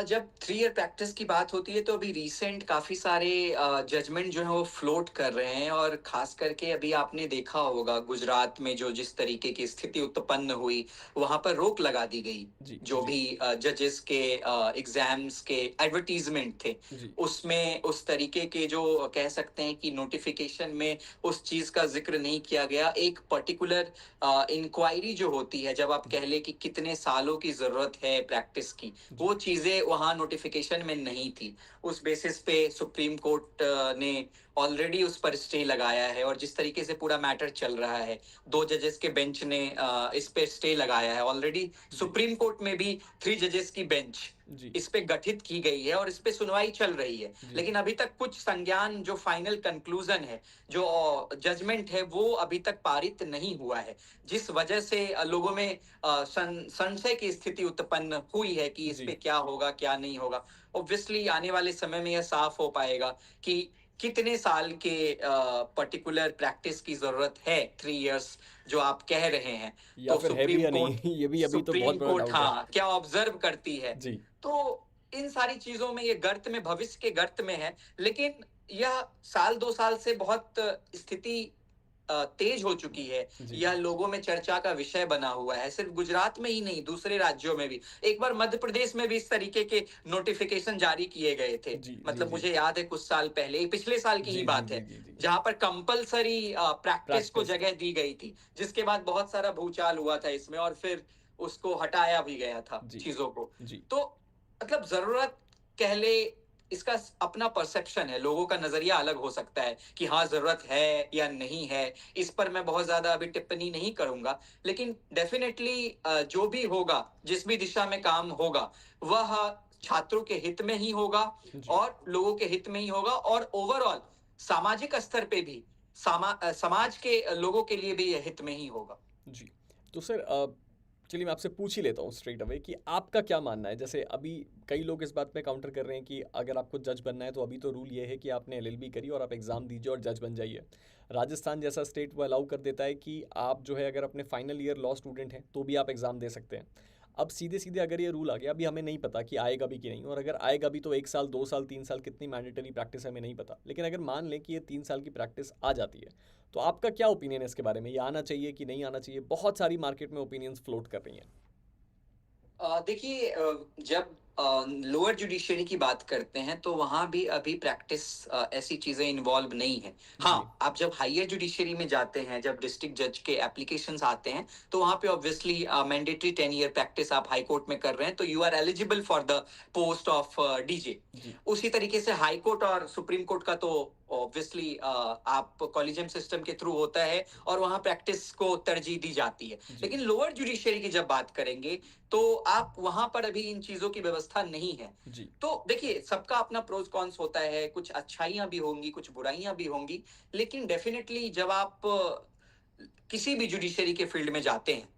जब 3 ईयर प्रैक्टिस की बात होती है तो अभी रिसेंट काफी सारे जजमेंट जो है वो फ्लोट कर रहे हैं। और खास करके अभी आपने देखा होगा गुजरात में जो जिस तरीके की स्थिति उत्पन्न हुई, वहां पर रोक लगा दी गई।
जी।
जो
जी।
भी जजेस के एग्जाम्स के एडवर्टीजमेंट थे,
जी।
उसमें उस तरीके के जो कह सकते हैं कि नोटिफिकेशन में उस चीज का जिक्र नहीं किया गया। एक पर्टिकुलर इंक्वायरी जो होती है, जब आप कह ले कि कितने सालों की जरूरत है प्रैक्टिस की, वो चीजें वहां नोटिफिकेशन में नहीं थी। उस बेसिस पे सुप्रीम कोर्ट ने ऑलरेडी उस पर स्टे लगाया है। और जिस तरीके से पूरा मैटर चल रहा है, 2 जजेस के बेंच ने इस पे स्टे लगाया है ऑलरेडी। सुप्रीम कोर्ट में भी 3 जजेस की बेंच
जी।
इस पे गठित की गई है और इस पे सुनवाई चल रही है।
जी।
लेकिन अभी तक कुछ संज्ञान, जो फाइनल कंक्लूजन है, जो जजमेंट है, वो अभी तक पारित नहीं हुआ है। जिस वजह से लोगों में संशय की स्थिति उत्पन्न हुई है कि इस
जी।
पे क्या होगा क्या नहीं होगा। ऑब्वियसली आने वाले समय में यह साफ हो पाएगा कि कितने साल के पर्टिकुलर प्रैक्टिस की जरूरत है, 3 इयर्स जो आप कह रहे हैं।
या
तो
फिर है भी या नहीं
सुप्रीम
ये भी अभी तो बहुत बड़ा
कोर्ट
डाउट है।
हाँ क्या ऑब्जर्व करती है।
जी।
तो इन सारी चीजों में ये गर्त में, भविष्य के गर्त में है। लेकिन यह साल 2 साल से बहुत स्थिति तेज हो चुकी है,
जी,
या लोगों में चर्चा का विषय बना हुआ है, सिर्फ गुजरात में ही नहीं, दूसरे राज्यों में भी। एक बार मध्य प्रदेश में भी इस तरीके के नोटिफिकेशन जारी किए गए थे।
जी, जी,
मतलब
जी।
मुझे याद है कुछ साल पहले, पिछले साल की ही
जी, जी,
बात
जी,
है,
जी, जी।
जहां पर कंपलसरी प्रैक्टिस को
प्रैक्टिस।
जगह दी गई थी, जिसके बाद बहुत सारा भूचाल हुआ था इसमें, और फिर उसको हटाया भी गया था
जी,
चीजों को।
जी,
तो मतलब जरूरत कह ले, इसका अपना परसेप्शन है, लोगों का नजरिया अलग हो सकता है कि हाँ जरूरत है या नहीं है। इस पर मैं बहुत ज्यादा अभी टिप्पणी नहीं करूंगा, लेकिन डेफिनेटली जो भी होगा, जिस भी दिशा में काम होगा, वह छात्रों के हित में ही होगा,
जी,
और लोगों के हित में ही होगा, और ओवरऑल सामाजिक स्तर पे भी समाज के लोगों के लिए भी यह हित में ही होगा।
जी। तो सर चलिए मैं आपसे पूछ ही लेता हूँ स्ट्रेट अवे कि आपका क्या मानना है? जैसे अभी कई लोग इस बात पे काउंटर कर रहे हैं कि अगर आपको जज बनना है तो अभी तो रूल ये है कि आपने एलएलबी करी और आप एग्ज़ाम दीजिए और जज बन जाइए। राजस्थान जैसा स्टेट वो अलाउ कर देता है कि आप जो है अगर अपने फाइनल ईयर लॉ स्टूडेंट हैं तो भी आप एग्ज़ाम दे सकते हैं। अब सीधे-सीधे अगर ये रूल आ गया, अभी हमें नहीं पता कि आएगा भी कि नहीं, और अगर आएगा भी तो 1 साल, 2 साल, 3 साल कितनी मैंडेटरी प्रैक्टिस है हमें नहीं पता। लेकिन अगर मान लें कि ये 3 साल की प्रैक्टिस आ जाती है, तो आपका क्या ओपिनियन है इसके बारे में? ये आना चाहिए कि नहीं आना चाहिए? बहुत सारी मार्केट में ओपिनियंस फ्लोट कर रही हैं।
देखिए, जब लोअर जुडिशरी की बात करते हैं तो वहां भी अभी प्रैक्टिस ऐसी चीजें इन्वॉल्व नहीं है। हाँ,
जी,
आप जब हायर जुडिशरी में जाते हैं, जब डिस्ट्रिक्ट जज के एप्लीकेशंस आते हैं, तो वहां पे ऑब्वियसली मैंडेटरी 10 ईयर प्रैक्टिस आप हाई कोर्ट में कर रहे हैं, तो you are eligible for the post of DJ.
जी,
उसी तरीके से हाई कोर्ट और सुप्रीम कोर्ट का तो ऑब्वियसली आप कॉलेजियम सिस्टम के थ्रू होता है, और वहां प्रैक्टिस को तरजीह दी जाती है।
जी,
लेकिन लोअर जुडिशरी की जब बात करेंगे, तो आप वहां पर अभी इन चीजों की व्यवस्था नहीं है।
जी,
तो देखिए, सबका अपना प्रोज कॉन्स होता है, कुछ अच्छाइयां भी होंगी, कुछ बुराइयां भी होंगी, लेकिन डेफिनेटली जब आप किसी भी जुडिशरी के फील्ड में जाते हैं,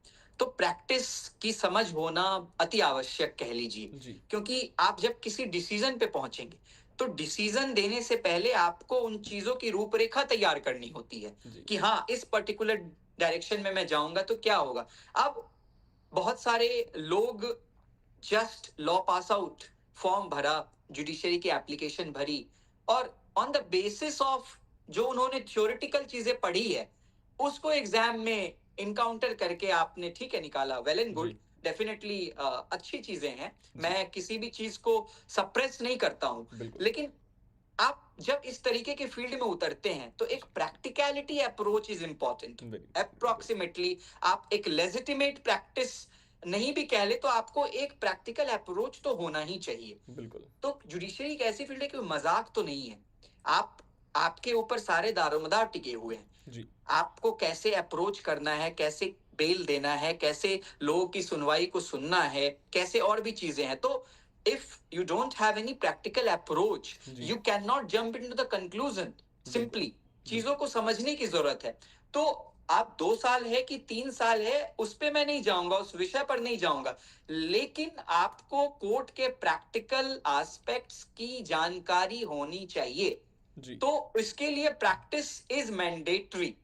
तो प्रैक्टिस की समझ होना अति आवश्यक कह लीजिए।
जी,
क्योंकि आप जब किसी डिसीजन पे पहुंचेंगे, तो डिसीजन देने से पहले आपको उन चीजों की रूपरेखा तैयार करनी होती है
जी,
कि हाँ, इस पर्टिकुलर डायरेक्शन में मैं जाऊंगा तो क्या होगा। अब बहुत सारे लोग just law pass out, form भरा, जुडिशरी की एप्लीकेशन भरी, और ऑन द बेसिस ऑफ जो उन्होंने थ्योरेटिकल चीजें पढ़ी है, उसको एग्जाम में इनकाउंटर करके आपने ठीक है निकाला, वेल एंड गुड,
जी,
डेफिनेटली अच्छी चीजें हैं।
जी,
मैं किसी भी चीज को सप्रेस नहीं करता हूं,
बिल्कुल।
लेकिन आप जब इस तरीके के फील्ड में उतरते हैं, तो एक
जी,
practicality approach is important.
Very, very,
approximately आप एक लेजिटिमेट प्रैक्टिस नहीं भी कह ले, तो आपको एक प्रैक्टिकल अप्रोच तो होना ही चाहिए।
बिल्कुल।
तो जुडिशरी एक ऐसी फील्ड है कि मजाक तो नहीं है। आप आपके ऊपर सारे दारोमदार टिके हुए हैं।
जी,
आपको कैसे अप्रोच करना है, कैसे बेल देना है, कैसे लोगों की सुनवाई को सुनना है, कैसे और भी चीजें हैं। तो if you don't have any practical approach,
जी,
you can not jump into the conclusion.
बिल्कुल,
सिंपली चीजों
बिल्कुल।
को समझने की जरूरत है। तो आप 2 साल है कि 3 साल है, उस पे मैं नहीं जाऊंगा, उस विषय पर नहीं जाऊंगा, लेकिन आपको कोर्ट के प्रैक्टिकल एस्पेक्ट्स की जानकारी होनी चाहिए।
जी,
तो इसके लिए प्रैक्टिस इज मैंडेटरी।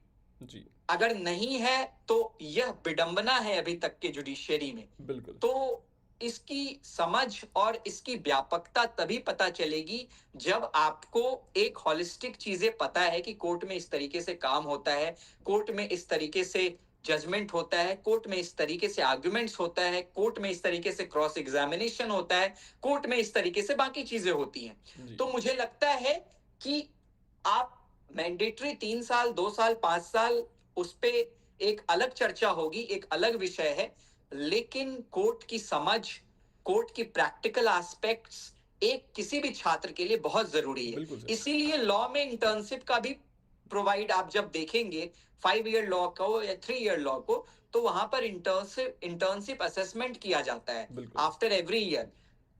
जी,
अगर नहीं है, तो यह विडंबना है अभी तक के जुडिशियरी में।
बिल्कुल।
तो इसकी समझ और इसकी व्यापकता तभी पता चलेगी जब आपको एक होलिस्टिक चीजें पता है कि कोर्ट में इस तरीके से काम होता है, कोर्ट में इस तरीके से जजमेंट होता है, कोर्ट में इस तरीके से आर्ग्यूमेंट्स होता है, कोर्ट में इस तरीके से क्रॉस एग्जामिनेशन होता है, कोर्ट में इस तरीके से बाकी चीजें होती हैं।
जी,
तो मुझे लगता है कि आप मैंडेटरी 3 साल, 2 साल, 5 साल, उस पे एक अलग चर्चा होगी, एक अलग विषय है। लेकिन कोर्ट की समझ, कोर्ट की प्रैक्टिकल एस्पेक्ट्स एक किसी भी छात्र के लिए बहुत जरूरी है।
बिल्कुल सर।
इसीलिए लॉ में इंटर्नशिप का भी प्रोवाइड आप जब देखेंगे, 5 ईयर लॉ को या 3 ईयर लॉ को, तो वहां पर इंटर्नशिप असेसमेंट किया जाता है
बिल्कुल,
आफ्टर एवरी ईयर।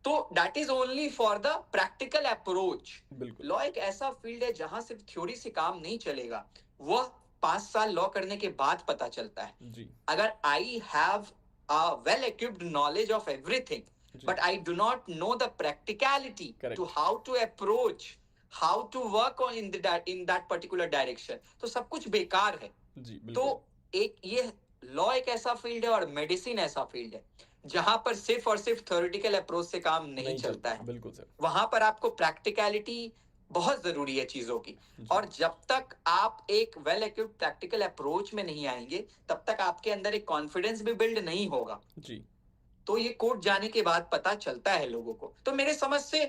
तो that is only for the practical approach.
बिल्कुल।
लॉ एक ऐसा फील्ड है जहां सिर्फ थ्योरी से काम नहीं चलेगा, वह 5 साल लॉ करने के बाद पता चलता है।
जी,
अगर I have a well equipped knowledge of everything,
जी,
but I do not know the practicality to
correct.
how to approach, how to work on in that particular direction, तो सब कुछ बेकार है।
जी,
तो
बिल्कुल।
एक ये लॉ एक ऐसा फील्ड है और मेडिसिन ऐसा फील्ड है जहां पर सिर्फ और सिर्फ थ्योरेटिकल अप्रोच से काम नहीं
नहीं
चलता
चलता,
है।
बिल्कुल सर।
वहां पर आपको प्रैक्टिकलिटी बहुत जरूरी है चीजों की।
जी
और जब तक आप एक वेल इक्विप्ड प्रैक्टिकल अप्रोच में नहीं आएंगे, तब तक आपके अंदर एक कॉन्फिडेंस भी बिल्ड नहीं होगा।
जी
तो ये कोर्ट जाने के बाद पता चलता है लोगों को। तो मेरे समझ से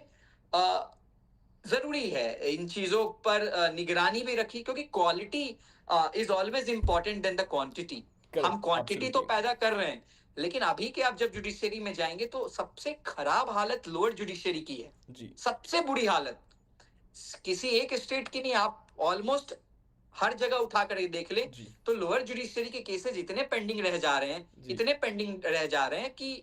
जरूरी है इन चीजों पर निगरानी भी रखी, क्योंकि quality is always important then the quantity. हम
करेक्ट
क्वांटिटी तो
एब्सोल्युटली
पैदा कर रहे हैं, लेकिन अभी के आप जब जुडिशरी में जाएंगे तो सबसे खराब हालत लोअर जुडिशरी की है।
जी
सबसे बुरी हालत किसी एक स्टेट की नहीं, आप ऑलमोस्ट हर जगह उठा कर देख ले,
जी
तो लोअर जुडिशरी के केसेस इतने पेंडिंग रह जा रहे हैं,
जी
इतने पेंडिंग रह जा रहे हैं कि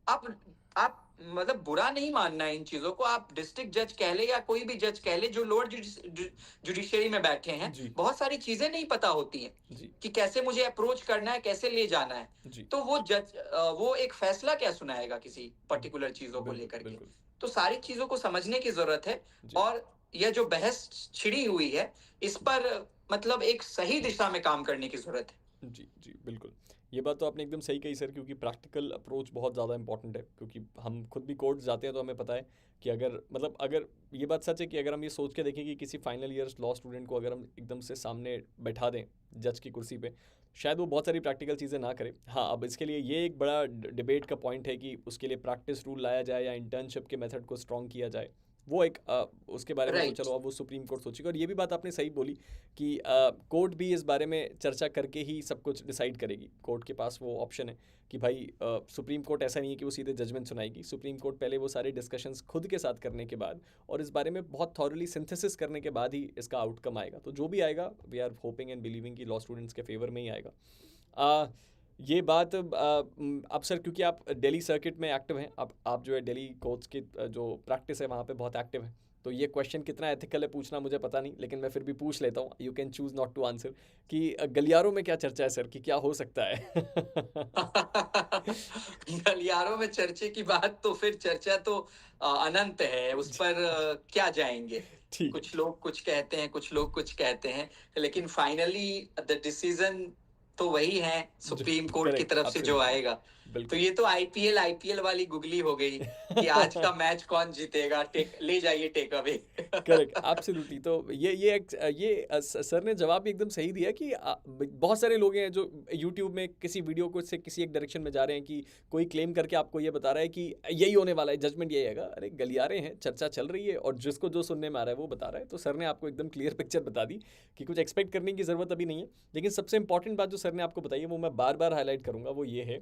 आप मतलब बुरा नहीं मानना है इन चीजों को। आप डिस्ट्रिक्ट जज कह ले या कोई भी जज कह ले जो लोअर जुडिशरी में बैठे हैं,
जी
बहुत सारी चीजें नहीं पता होती हैं
जी
कि कैसे मुझे अप्रोच करना है, कैसे ले जाना है।
जी
तो वो जज वो एक फैसला क्या सुनाएगा किसी पर्टिकुलर चीजों को
बिल्कुल
लेकर के।
बिल्कुल
तो सारी चीजों को समझने की जरूरत है।
जी
और यह जो बहस छिड़ी हुई है, इस पर मतलब एक सही दिशा में काम करने की जरूरत है।
जी, जी, बिल्कुल। ये बात तो आपने एकदम सही कही सर, क्योंकि प्रैक्टिकल अप्रोच बहुत ज़्यादा इम्पोर्टेंट है, क्योंकि हम खुद भी कोर्ट्स जाते हैं तो हमें पता है कि अगर मतलब अगर ये बात सच है कि अगर हम ये सोच के देखें कि किसी फाइनल ईयर लॉ स्टूडेंट को अगर हम एकदम से सामने बैठा दें जज की कुर्सी पे, शायद वो बहुत सारी प्रैक्टिकल चीज़ें ना करे। हाँ, अब इसके लिए ये एक बड़ा डिबेट का पॉइंट है कि उसके लिए प्रैक्टिस रूल लाया जाए या इंटर्नशिप के मेथड को स्ट्रॉन्ग किया जाए। वो एक उसके बारे में तो
राइट।
चलो अब वो सुप्रीम कोर्ट सोचेगा। और ये भी बात आपने सही बोली कि कोर्ट भी इस बारे में चर्चा करके ही सब कुछ डिसाइड करेगी। कोर्ट के पास वो ऑप्शन है कि भाई सुप्रीम कोर्ट ऐसा नहीं है कि वो सीधे जजमेंट सुनाएगी। सुप्रीम कोर्ट पहले वो सारे डिस्कशंस खुद के साथ करने के बाद और इस बारे में बहुत थॉरली सिंथेसिस करने के बाद ही इसका आउटकम आएगा। तो जो भी आएगा, we are hoping and believing कि लॉ स्टूडेंट्स के फेवर में ही आएगा। ये बात अब सर, क्योंकि आप दिल्ली सर्किट में एक्टिव हैं, आप जो है दिल्ली कोर्ट्स की जो प्रैक्टिस है वहाँ पे बहुत एक्टिव हैं, तो ये क्वेश्चन कितना एथिकल है पूछना मुझे पता नहीं, लेकिन मैं फिर भी पूछ लेता हूँ। You can choose not to answer कि गलियारों में क्या चर्चा है सर, कि क्या हो सकता है?
गलियारों में चर्चे की बात, तो फिर चर्चा तो अनंत है, उस पर क्या जाएंगे।
ठीक है।
कुछ लोग कुछ कहते हैं, कुछ लोग कुछ कहते हैं, लेकिन फाइनली द डिसीजन तो वही है सुप्रीम कोर्ट की
करेक्ट
तरफ से जो
एब्सोल्युटली
आएगा। तो
बिल्कुल।
ये तो आईपीएल वाली गुगली हो गई कि आज का मैच कौन जीतेगा, टेक ले जाइए टेक अवे।
Correct absolutely. तो सर ने जवाब भी एकदम सही दिया कि बहुत सारे लोग हैं जो यूट्यूब में किसी वीडियो को से किसी एक डायरेक्शन में जा रहे हैं कि कोई क्लेम करके आपको ये बता रहा है कि यही होने वाला है, जजमेंट यही आएगा। अरे गलियारे हैं, चर्चा चल रही है और जिसको जो सुनने में आ रहा है वो बता रहा है। तो सर ने आपको एकदम क्लियर पिक्चर बता दी कि कुछ एक्सपेक्ट करने की ज़रूरत अभी नहीं है। लेकिन सबसे इंपॉर्टेंट बात जो सर ने आपको बताई है वो मैं बार बार हाईलाइट करूंगा, वो ये है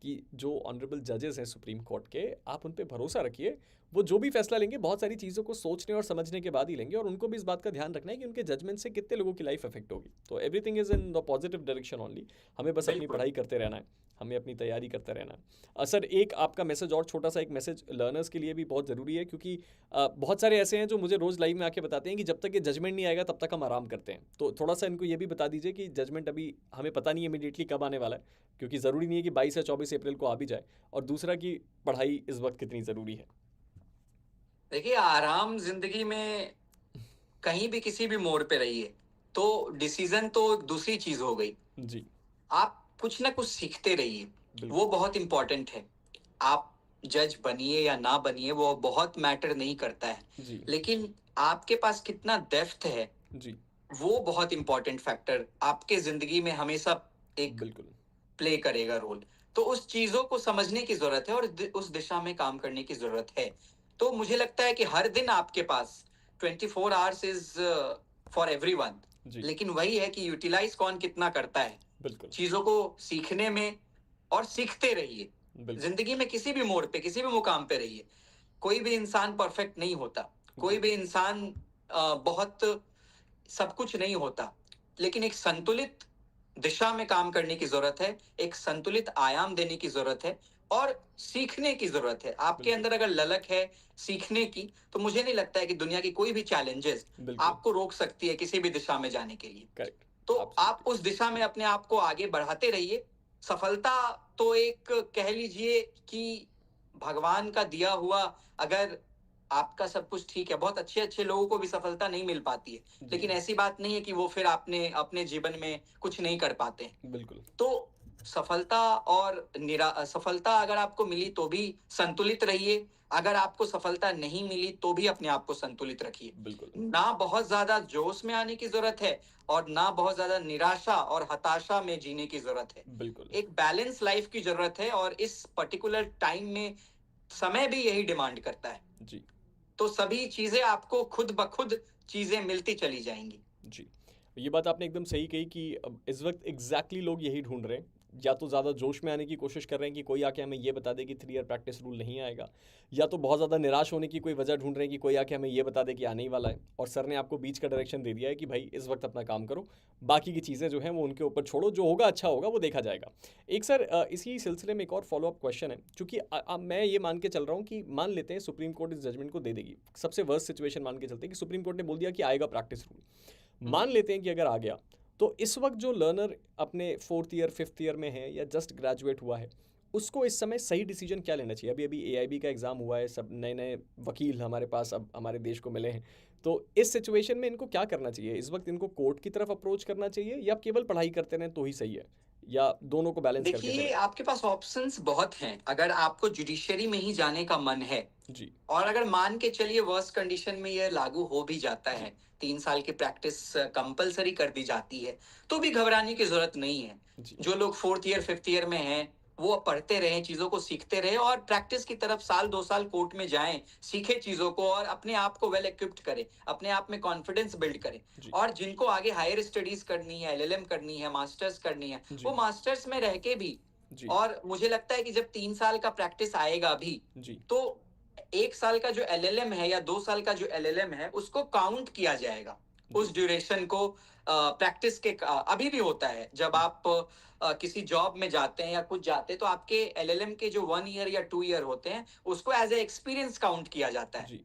कि जो ऑनरेबल जजेस हैं सुप्रीम कोर्ट के, आप उन पे भरोसा रखिए। वो जो भी फैसला लेंगे बहुत सारी चीज़ों को सोचने और समझने के बाद ही लेंगे, और उनको भी इस बात का ध्यान रखना है कि उनके जजमेंट से कितने लोगों की लाइफ अफेक्ट होगी। तो everything is in the positive direction only. हमें बस अपनी
बिल्कुल।
पढ़ाई करते रहना है, हमें अपनी तैयारी करते रहना है। सर एक आपका मैसेज, और छोटा सा एक मैसेज लर्नर्स के लिए भी बहुत ज़रूरी है, क्योंकि बहुत सारे ऐसे हैं जो मुझे रोज़ लाइव में आके बताते हैं कि जब तक ये जजमेंट नहीं आएगा तब तक हम आराम करते हैं। तो थोड़ा सा इनको ये भी बता दीजिए कि जजमेंट अभी हमें पता नहीं है इमीडिएटली कब आने वाला है, क्योंकि ज़रूरी नहीं है कि 22 या 24 अप्रैल को आ भी जाए। और दूसरा कि पढ़ाई इस वक्त कितनी ज़रूरी है।
देखिए, आराम जिंदगी में कहीं भी किसी भी मोड़ पे रहिए, तो डिसीजन तो दूसरी चीज हो गई।
जी
आप कुछ ना कुछ सीखते रहिए,
बिल्कुल।
वो बहुत इंपॉर्टेंट है। आप जज बनिए या ना बनिए, वो बहुत मैटर नहीं करता है,
जी
लेकिन आपके पास कितना डेप्थ है,
जी
वो बहुत इंपॉर्टेंट फैक्टर आपके जिंदगी में हमेशा एक
बिल्कुल
प्ले करेगा रोल। तो उस चीजों को समझने की जरूरत है और उस दिशा में काम करने की जरूरत है। तो मुझे लगता है कि हर दिन आपके पास 24 आवर्स इज फॉर एवरीवन,
जी
लेकिन वही है कि यूटिलाइज कौन कितना करता है
बिल्कुल
चीजों को सीखने में। और सीखते रहिए
बिल्कुल
जिंदगी में, किसी भी मोड़ पे, किसी भी मुकाम पे रहिए। कोई भी इंसान परफेक्ट नहीं होता, कोई
जी
भी इंसान बहुत सब कुछ नहीं होता, लेकिन एक संतुलित दिशा में काम करने की जरूरत है, एक संतुलित आयाम देने की जरूरत है और सीखने की जरूरत है। आपके
बिल्कुल
अंदर अगर ललक है सीखने की, तो मुझे नहीं लगता है कि दुनिया की कोई भी चैलेंजेस
बिल्कुल
आपको रोक सकती है किसी भी दिशा में जाने के लिए।
करेक्ट
तो आप
एब्सोल्युटली
उस दिशा में अपने आप को आगे बढ़ाते रहिए। सफलता तो एक कह लीजिए कि भगवान का दिया हुआ, अगर आपका सब कुछ ठीक है, बहुत अच्छे अच्छे लोगों को भी सफलता नहीं मिल पाती है,
जी
लेकिन ऐसी बात नहीं है कि वो फिर आपने अपने जीवन में कुछ नहीं कर पाते हैं।
बिल्कुल
तो सफलता और सफलता अगर आपको मिली तो भी संतुलित रहिए, अगर आपको सफलता नहीं मिली तो भी अपने आप को संतुलित रखिए।
बिल्कुल,
ना बहुत ज़्यादा जोश में आने की ज़रूरत है और ना बहुत ज़्यादा निराशा और हताशा में जीने की ज़रूरत है।
बिल्कुल।
एक बैलेंस लाइफ़ की ज़रूरत है और इस पर्टिकुलर टाइम में समय भी यही डिमांड करता है।
जी,
तो सभी चीज़ें आपको खुद ब खुद चीज़ें मिलती चली जाएँगी।
जी। ये बात आपने एकदम सही कही कि अब इस वक़्त एग्ज़ैक्टली लोग यही ढूँढ रहे हैं। या तो ज़्यादा जोश में आने की कोशिश कर रहे हैं कि कोई आके हमें ये बता दे कि 3 ईयर प्रैक्टिस रूल नहीं आएगा, या तो बहुत ज़्यादा निराश होने की कोई वजह ढूँढ रहे हैं कि कोई आके हमें ये बता दे कि आने ही वाला है और सर ने आपको बीच का डायरेक्शन दे दिया है कि भाई इस वक़्त अपना काम करो, बाकी की चीज़ें जो हैं वो उनके ऊपर छोड़ो, जो होगा अच्छा होगा वो देखा जाएगा। एक सर इसी सिलसिले में एक और फ़ॉलो अप क्वेश्चन है, चूँकि मैं ये मान के चल रहा हूँ कि मान लेते हैं सुप्रीम कोर्ट इस जजमेंट को दे देगी। सबसे वर्स्ट सिचुएशन मान के चलते हैं कि सुप्रीम कोर्ट ने बोल दिया कि आएगा प्रैक्टिस रूल।
हुँ।
मान लेते हैं कि अगर आ गया, तो इस वक्त जो लर्नर अपने 4th ईयर 5th ईयर में है या जस्ट ग्रेजुएट हुआ है, उसको इस समय सही डिसीजन क्या लेना चाहिए? अभी अभी एआईबी का एग्ज़ाम हुआ है, सब नए नए वकील हमारे पास अब हमारे देश को मिले हैं, तो इस सिचुएशन में इनको क्या करना चाहिए? इस वक्त इनको कोर्ट की तरफ अप्रोच करना चाहिए या केवल पढ़ाई करते रहें तो ही सही है, या दोनों को बैलेंस करके
देखिए,
चलें?
आपके पास ऑप्शंस बहुत हैं, अगर आपको जुडिशरी में ही जाने का मन है
जी,
और अगर मान के चलिए वर्स्ट कंडीशन में ये लागू हो भी जाता
जी,
है, 3 साल की प्रैक्टिस कंपल्सरी कर दी जाती है, तो भी घबराने की ज़रूरत नहीं है।
जी,
जो लोग 4th ईयर, 5th ईयर में हैं, वो पढ़ते रहें, चीज़ों को सीखते रहें और प्रैक्टिस की तरफ साल 2 साल कोर्ट में जाएँ, सीखें चीज़ों को और अपने आप को वेल इक्विप्ड करें, अपने आप में कॉन्फिडेंस बिल्ड करें।
जी,
और जिनको आगे हायर स्टडीज़ करनी है, एलएलएम करनी है, मास्टर्स करनी है, वो
जी,
मास्टर्स में रह के भी
जी,
और मुझे लगता है कि जब 3 साल का प्रैक्टिस आएगा भी,
जी,
तो 1 साल का जो एलएलएम है या 2 साल का जो एलएलएम है, उसको काउंट किया जाएगा।
जी,
उस ड्यूरेशन को प्रैक्टिस के अभी भी होता है, जब आप किसी जॉब में जाते हैं या कुछ जाते हैं, तो आपके एलएलएम के जो 1 ईयर या 2 ईयर होते हैं, उसको एज़ अ एक्सपीरियंस काउंट किया जाता है।
जी,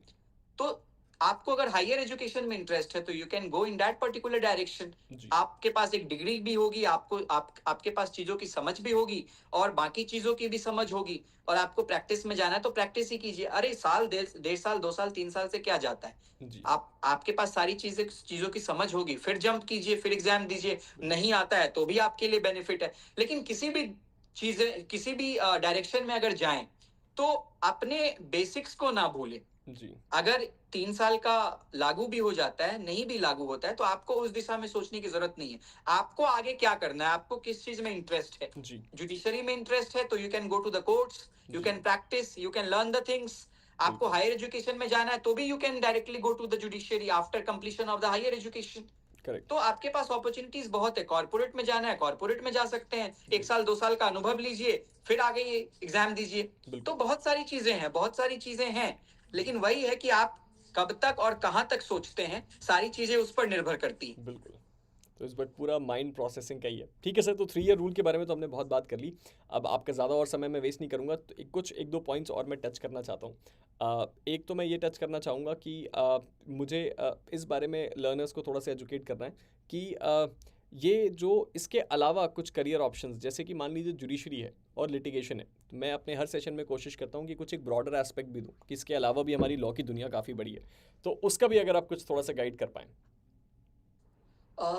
तो आपको अगर हायर एजुकेशन में इंटरेस्ट है तो you can go in that particular direction.
जी,
आपके पास एक डिग्री भी होगी, आपके पास चीजों की समझ भी होगी और बाकी चीजों की भी समझ होगी और आपको प्रैक्टिस में जाना है तो प्रैक्टिस ही कीजिए। अरे साल, डेढ़ साल, 2 साल, 3 साल से क्या जाता है?
जी,
आपके पास सारी चीजों की समझ होगी, फिर जंप कीजिए, फिर एग्जाम दीजिए। नहीं आता है तो भी आपके लिए बेनिफिट है। लेकिन किसी भी डायरेक्शन में अगर जाएं तो अपने बेसिक्स को ना भूलें।
जी,
अगर 3 साल का लागू भी हो जाता है, नहीं भी लागू होता है, तो आपको उस दिशा में सोचने की ज़रूरत नहीं है। आपको आगे क्या करना है, आपको किस चीज़ में इंटरेस्ट है।
जी,
जुडिशरी में इंटरेस्ट है, तो you can go to the courts, you
जी,
can practise, you can learn the things. आपको
बिल्कुल,
हायर एजुकेशन में जाना है, तो भी you can directly go to the judiciary after completion of the higher education.
Correct,
तो आपके पास अपॉर्चुनिटीज़ बहुत है। कॉर्पोरेट में जाना है, कॉर्पोरेट में जा सकते हैं। 1
जी,
साल, 2 साल का अनुभव लीजिए, फिर आगे ये एग्ज़ाम दीजिए। तो
बिल्कुल,
बहुत सारी चीज़ें हैं। लेकिन वही है कि आप कब तक और कहाँ तक सोचते हैं, सारी चीज़ें उस पर निर्भर करती हैं।
बिल्कुल। तो इस वक्त पूरा माइंड प्रोसेसिंग का ही है। ठीक है सर, तो 3 ईयर रूल के बारे में तो हमने बहुत बात कर ली। अब आपका ज़्यादा और समय मैं वेस्ट नहीं करूँगा, तो एक दो पॉइंट्स और मैं टच करना चाहता हूँ। एक तो मैं ये टच करना चाहूँगा कि मुझे इस बारे में लर्नर्स को थोड़ा सा एजुकेट करना है कि ये जो इसके अलावा कुछ करियर ऑप्शंस, जैसे कि मान लीजिए जुडिशरी है और लिटिगेशन है, तो मैं अपने हर सेशन में कोशिश करता हूँ कि कुछ एक ब्रॉडर एस्पेक्ट भी दूँ कि इसके अलावा भी हमारी लॉ की दुनिया काफ़ी बड़ी है। तो उसका भी अगर आप कुछ थोड़ा सा गाइड कर पाएँ।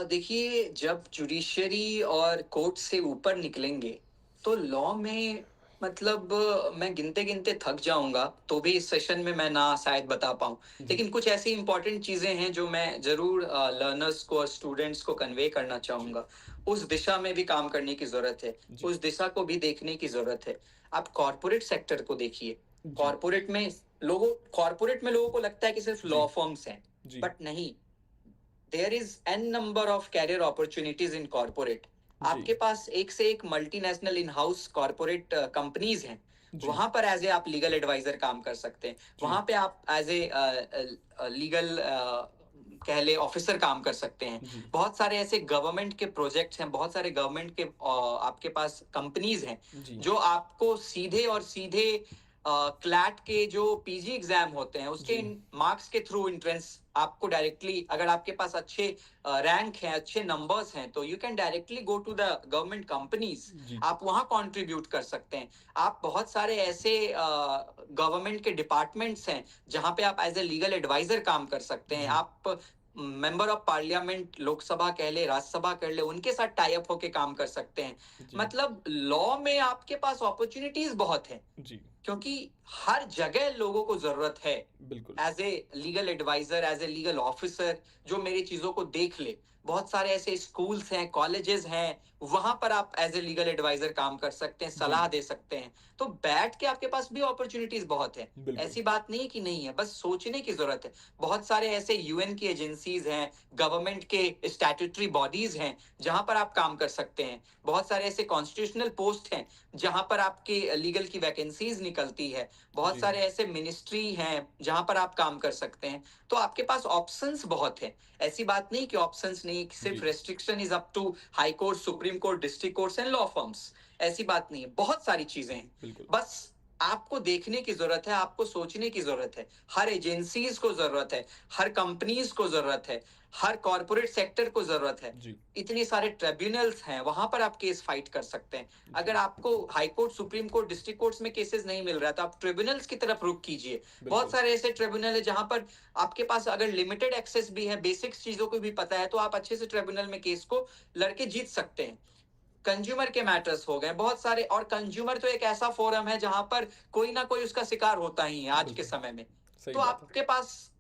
देखिए, जब जुडिशरी और कोर्ट से ऊपर निकलेंगे, तो लॉ में मतलब मैं गिनते-गिनते थक जाऊँगा, तो भी इस सेशन में मैं ना शायद बता पाऊँ।
जी,
लेकिन कुछ ऐसी इम्पोर्टेंट चीज़ें हैं जो मैं ज़रूर लर्नर्स को और स्टूडेंट्स को कन्वे करना
जी,
चाहूँगा। उस दिशा में भी काम करने की ज़रूरत है,
जी,
उस दिशा को भी देखने की ज़रूरत है। आप कॉर्पोरेट सेक्टर को देखिए,
जी,
कॉर्पोरेट में लोगों को लगता है कि सिर्फ़
जी,
लॉ फर्म्स हैं,
जी,
बट नहीं। There is an number of career opportunities in corporate.
जी,
आपके पास एक से एक multinational in house corporate companies हैं।
जी,
वहां पर एज ए आप लीगल एडवाइजर काम कर सकते हैं,
जी,
वहां पे आप एज ए लीगल कह ले ऑफिसर काम कर सकते हैं।
जी,
बहुत सारे ऐसे गवर्नमेंट के प्रोजेक्ट्स हैं, बहुत सारे गवर्नमेंट के आपके पास कंपनीज हैं
जी,
जो आपको सीधे क्लैट के जो पीजी एग्जाम होते हैं उसके
जी,
मार्क्स के थ्रू एंट्रेंस आपको डायरेक्टली, अगर आपके पास अच्छे रैंक हैं, अच्छे नंबर्स हैं, तो you can directly go to the government companies.
जी,
आप वहां कंट्रीब्यूट कर सकते हैं। आप बहुत सारे ऐसे गवर्नमेंट के डिपार्टमेंट्स हैं जहां पे आप एज ए लीगल एडवाइजर काम कर सकते हैं।
जी,
आप मेंबर ऑफ पार्लियामेंट, लोकसभा कह ले, राज्यसभा कह ले, उनके साथ टाई अप होके काम कर सकते हैं।
जी,
मतलब लॉ में आपके पास अपॉर्चुनिटीज बहुत हैं,
जी,
क्योंकि हर जगह लोगों को जरूरत है
बिल्कुल।
As a legal adviser, as a legal officer, जो मेरी चीजों को देख ले। बहुत सारे ऐसे स्कूल्स हैं, कॉलेजेस हैं, वहां पर आप एज ए लीगल एडवाइजर काम कर सकते हैं,
जी,
सलाह दे सकते हैं। तो बैठ के आपके पास भी अपॉर्चुनिटीज बहुत है।
बिल्कुल।
ऐसी बात नहीं है कि नहीं है, बस सोचने की जरूरत है। बहुत सारे ऐसे यूएन की एजेंसीज हैं, गवर्नमेंट के स्टैट्यूटरी बॉडीज हैं, जहां पर आप काम कर सकते हैं। बहुत सारे ऐसे कॉन्स्टिट्यूशनल पोस्ट हैं जहां पर आपकी लीगल की वैकेंसीज निकलती है। बहुत
जी,
सारे ऐसे मिनिस्ट्री हैं जहां पर आप काम कर सकते हैं। तो आपके पास ऑप्शंस बहुत हैं। ऐसी बात नहीं कि ऑप्शंस नहीं, कि सिर्फ
जी,
restriction is up to high court, supreme court, district courts and law firms. ऐसी बात नहीं है, बहुत सारी चीजें हैं।
बिल्कुल।
बस आपको देखने की जरूरत है, आपको सोचने की जरूरत है। हर एजेंसीज को जरूरत है, हर कंपनीज को जरूरत है, हर कॉर्पोरेट सेक्टर को जरूरत है।
जी,
इतने सारे ट्रिब्यूनल्स हैं, वहां पर आप केस फाइट कर सकते हैं। अगर
जी,
आपको high court, supreme court, district courts में केसेस नहीं मिल रहा तो आप ट्रिब्यूनल्स की तरफ रुख कीजिए। बहुत
बिल्कुल।
सारे ऐसे ट्रिब्यूनल है जहां पर आपके पास अगर लिमिटेड एक्सेस भी है, बेसिक्स चीजों को भी पता है, तो आप अच्छे से ट्रिब्यूनल में केस को लड़के जीत सकते हैं। कंज्यूमर के मैटर्स हो गए बहुत सारे, और कंज्यूमर तो एक ऐसा फोरम है जहां पर कोई ना कोई उसका शिकार होता ही है आज के
बिल्कुल,
समय में।
सही
तो
बात है।
आपके पास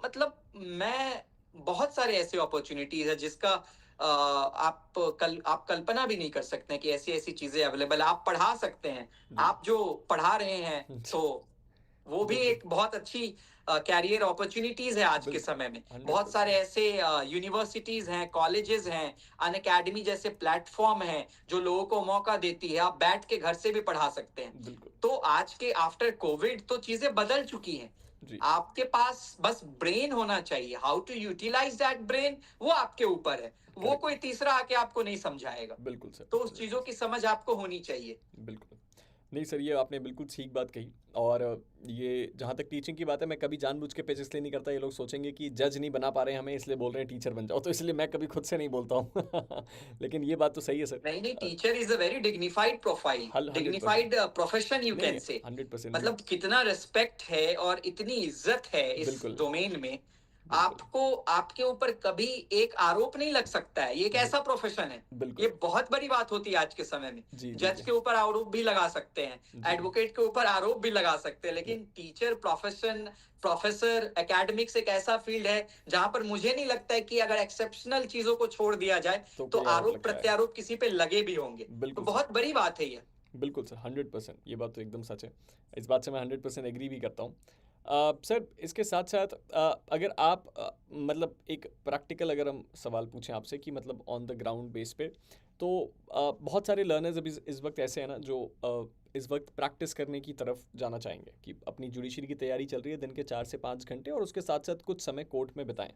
मतलब मैं बहुत सारे ऐसे अपॉर्चुनिटीज है जिसका आप कल्पना भी नहीं कर सकते हैं कि ऐसी ऐसी चीजें अवेलेबल, आप पढ़ा सकते हैं।
जी,
आप जो पढ़ा रहे हैं,
जी,
तो वो भी
बिल्कुल,
एक बहुत अच्छी कैरियर अपॉर्चुनिटीज है आज के
बिल्कुल,
समय में। बहुत सारे
100%।
ऐसे यूनिवर्सिटीज हैं, कॉलेजेस हैं, अन अकेडमी जैसे प्लेटफॉर्म हैं जो लोगों को मौका देती है। आप बैठ के घर से भी पढ़ा सकते हैं।
बिल्कुल,
तो आज के आफ्टर कोविड तो चीजें बदल चुकी हैं।
जी,
आपके पास बस ब्रेन होना चाहिए, how to utilise that brain वो आपके ऊपर है। वो
करेक्ट,
कोई तीसरा आके आपको नहीं समझाएगा।
बिल्कुल सर,
तो उस
बिल्कुल
चीजों की
सर,
समझ आपको होनी चाहिए।
बिल्कुल। नहीं सर, ये आपने बिल्कुल ठीक बात कही। और ये जहाँ तक टीचिंग की बात है, मैं कभी जानबूझ के पेच इसलिए नहीं करता, ये लोग सोचेंगे कि जज नहीं बना पा रहे हैं हमें, इसलिए बोल रहे हैं टीचर बन जाओ, तो इसलिए मैं कभी खुद से नहीं बोलता हूँ। लेकिन ये बात तो सही है सर।
नहीं नहीं,
uh,
teacher is a very dignified profile,
हल 100%।
डिग्निफाइड प्रोफेशन यू
नहीं,
कैन
नहीं,
से।
100% नहीं।
मतलब कितना रिस्पेक्ट है और इतनी इज्जत है इस
बिल्कुल,
डोमेन में।
बिल्कुल,
आपको आपके ऊपर कभी एक आरोप नहीं लग सकता है। ये एक
बिल
ऐसा प्रोफेशन है,
बिल्कुल।
ये बहुत बड़ी बात होती है आज के समय में।
जी, जी,
जज
जी।
के ऊपर आरोप भी लगा सकते हैं,
जी,
एडवोकेट के ऊपर आरोप भी लगा सकते हैं,
नहीं,
लेकिन टीचर प्रोफेशन, प्रोफेसर, एकेडमिक्स एक ऐसा फील्ड है जहां पर मुझे नहीं लगता है कि अगर एक्सेप्शनल चीजों को छोड़ दिया जाए
तो
तो
कोई आरोप
आरोप
लगता है।
प्रत्यारोप किसी पे लगे भी होंगे। तो
बिल्कुल सर।
बहुत बड़ी बात है ये।
बिल्कुल सर, 100%, ये बात तो एकदम सच है। इस बात से मैं 100% एग्री भी करता हूँ। सर, इसके साथ-साथ अगर आप मतलब एक प्रैक्टिकल अगर हम सवाल पूछें आपसे कि मतलब ऑन द ग्राउंड बेस पे, तो बहुत सारे लर्नर्स अभी इस वक़्त ऐसे हैं ना जो इस वक़्त प्रैक्टिस करने की तरफ जाना चाहेंगे कि अपनी जुडिशरी की तैयारी चल रही है दिन के 4 से 5 घंटे और उसके साथ-साथ कुछ समय कोर्ट में बिताएँ।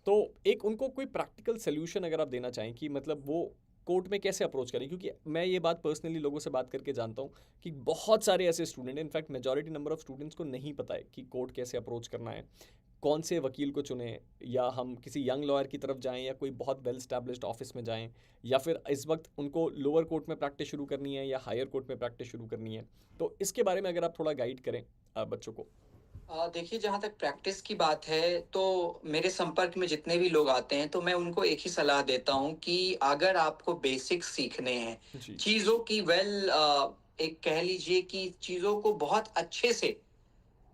तो एक उनको कोई प्रैक्टिकल सॉल्यूशन अगर आप देना चाहें कि मतलब वो कोर्ट में कैसे अप्रोच करें, क्योंकि मैं ये बात पर्सनली लोगों से बात करके जानता हूँ कि बहुत सारे ऐसे स्टूडेंट हैं, in fact majority number of students को नहीं पता है कि कोर्ट कैसे अप्रोच करना है, कौन से वकील को चुनें, या हम किसी यंग लॉयर की तरफ जाएं या कोई बहुत वेल स्टैब्लिश्ड ऑफिस में जाएं, या फिर इस वक्त उनको लोअर कोर्ट में प्रैक्टिस शुरू करनी है या हायर कोर्ट में प्रैक्टिस शुरू करनी है। तो इसके बारे में अगर आप थोड़ा गाइड करें बच्चों को।
देखिए, जहाँ तक प्रैक्टिस की बात है, तो मेरे संपर्क में जितने भी लोग आते हैं, तो मैं उनको एक ही सलाह देता हूँ कि अगर आपको बेसिक्स सीखने हैं,
जी,
चीज़ों की एक कह लीजिए कि चीज़ों को बहुत अच्छे से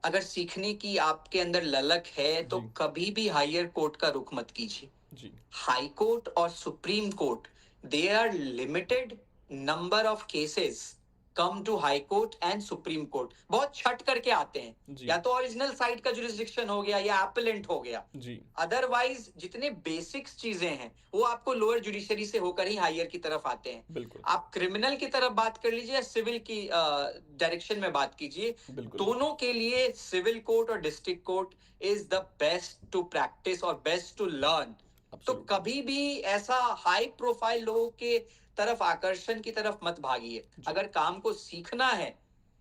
अगर सीखने की आपके अंदर ललक है, तो
जी,
कभी भी हायर कोर्ट का रुख मत कीजिए।
जी,
हाई कोर्ट और supreme court, they are limited number of cases come to high court and supreme court. बहुत छट करके आते हैं,
जी,
या तो ओरिजिनल साइड का जुरिस्डिक्शन हो गया या एपेलेंट हो गया।
जी,
अदरवाइज जितने बेसिक्स चीजें हैं वो आपको लोअर जुडिशरी से होकर ही हायर की तरफ आते हैं।
बिल्कुल,
आप क्रिमिनल की तरफ बात कर लीजिए या सिविल की डायरेक्शन में बात कीजिए,
बिल्कुल,
दोनों के लिए सिविल कोर्ट और district court is the best to practise और बेस्ट टू लर्न। तो
एब्सोल्युटली,
कभी भी ऐसा हाई प्रोफाइल लोगों के तरफ, आकर्षण की तरफ मत भागिए।
जी,
अगर काम को सीखना है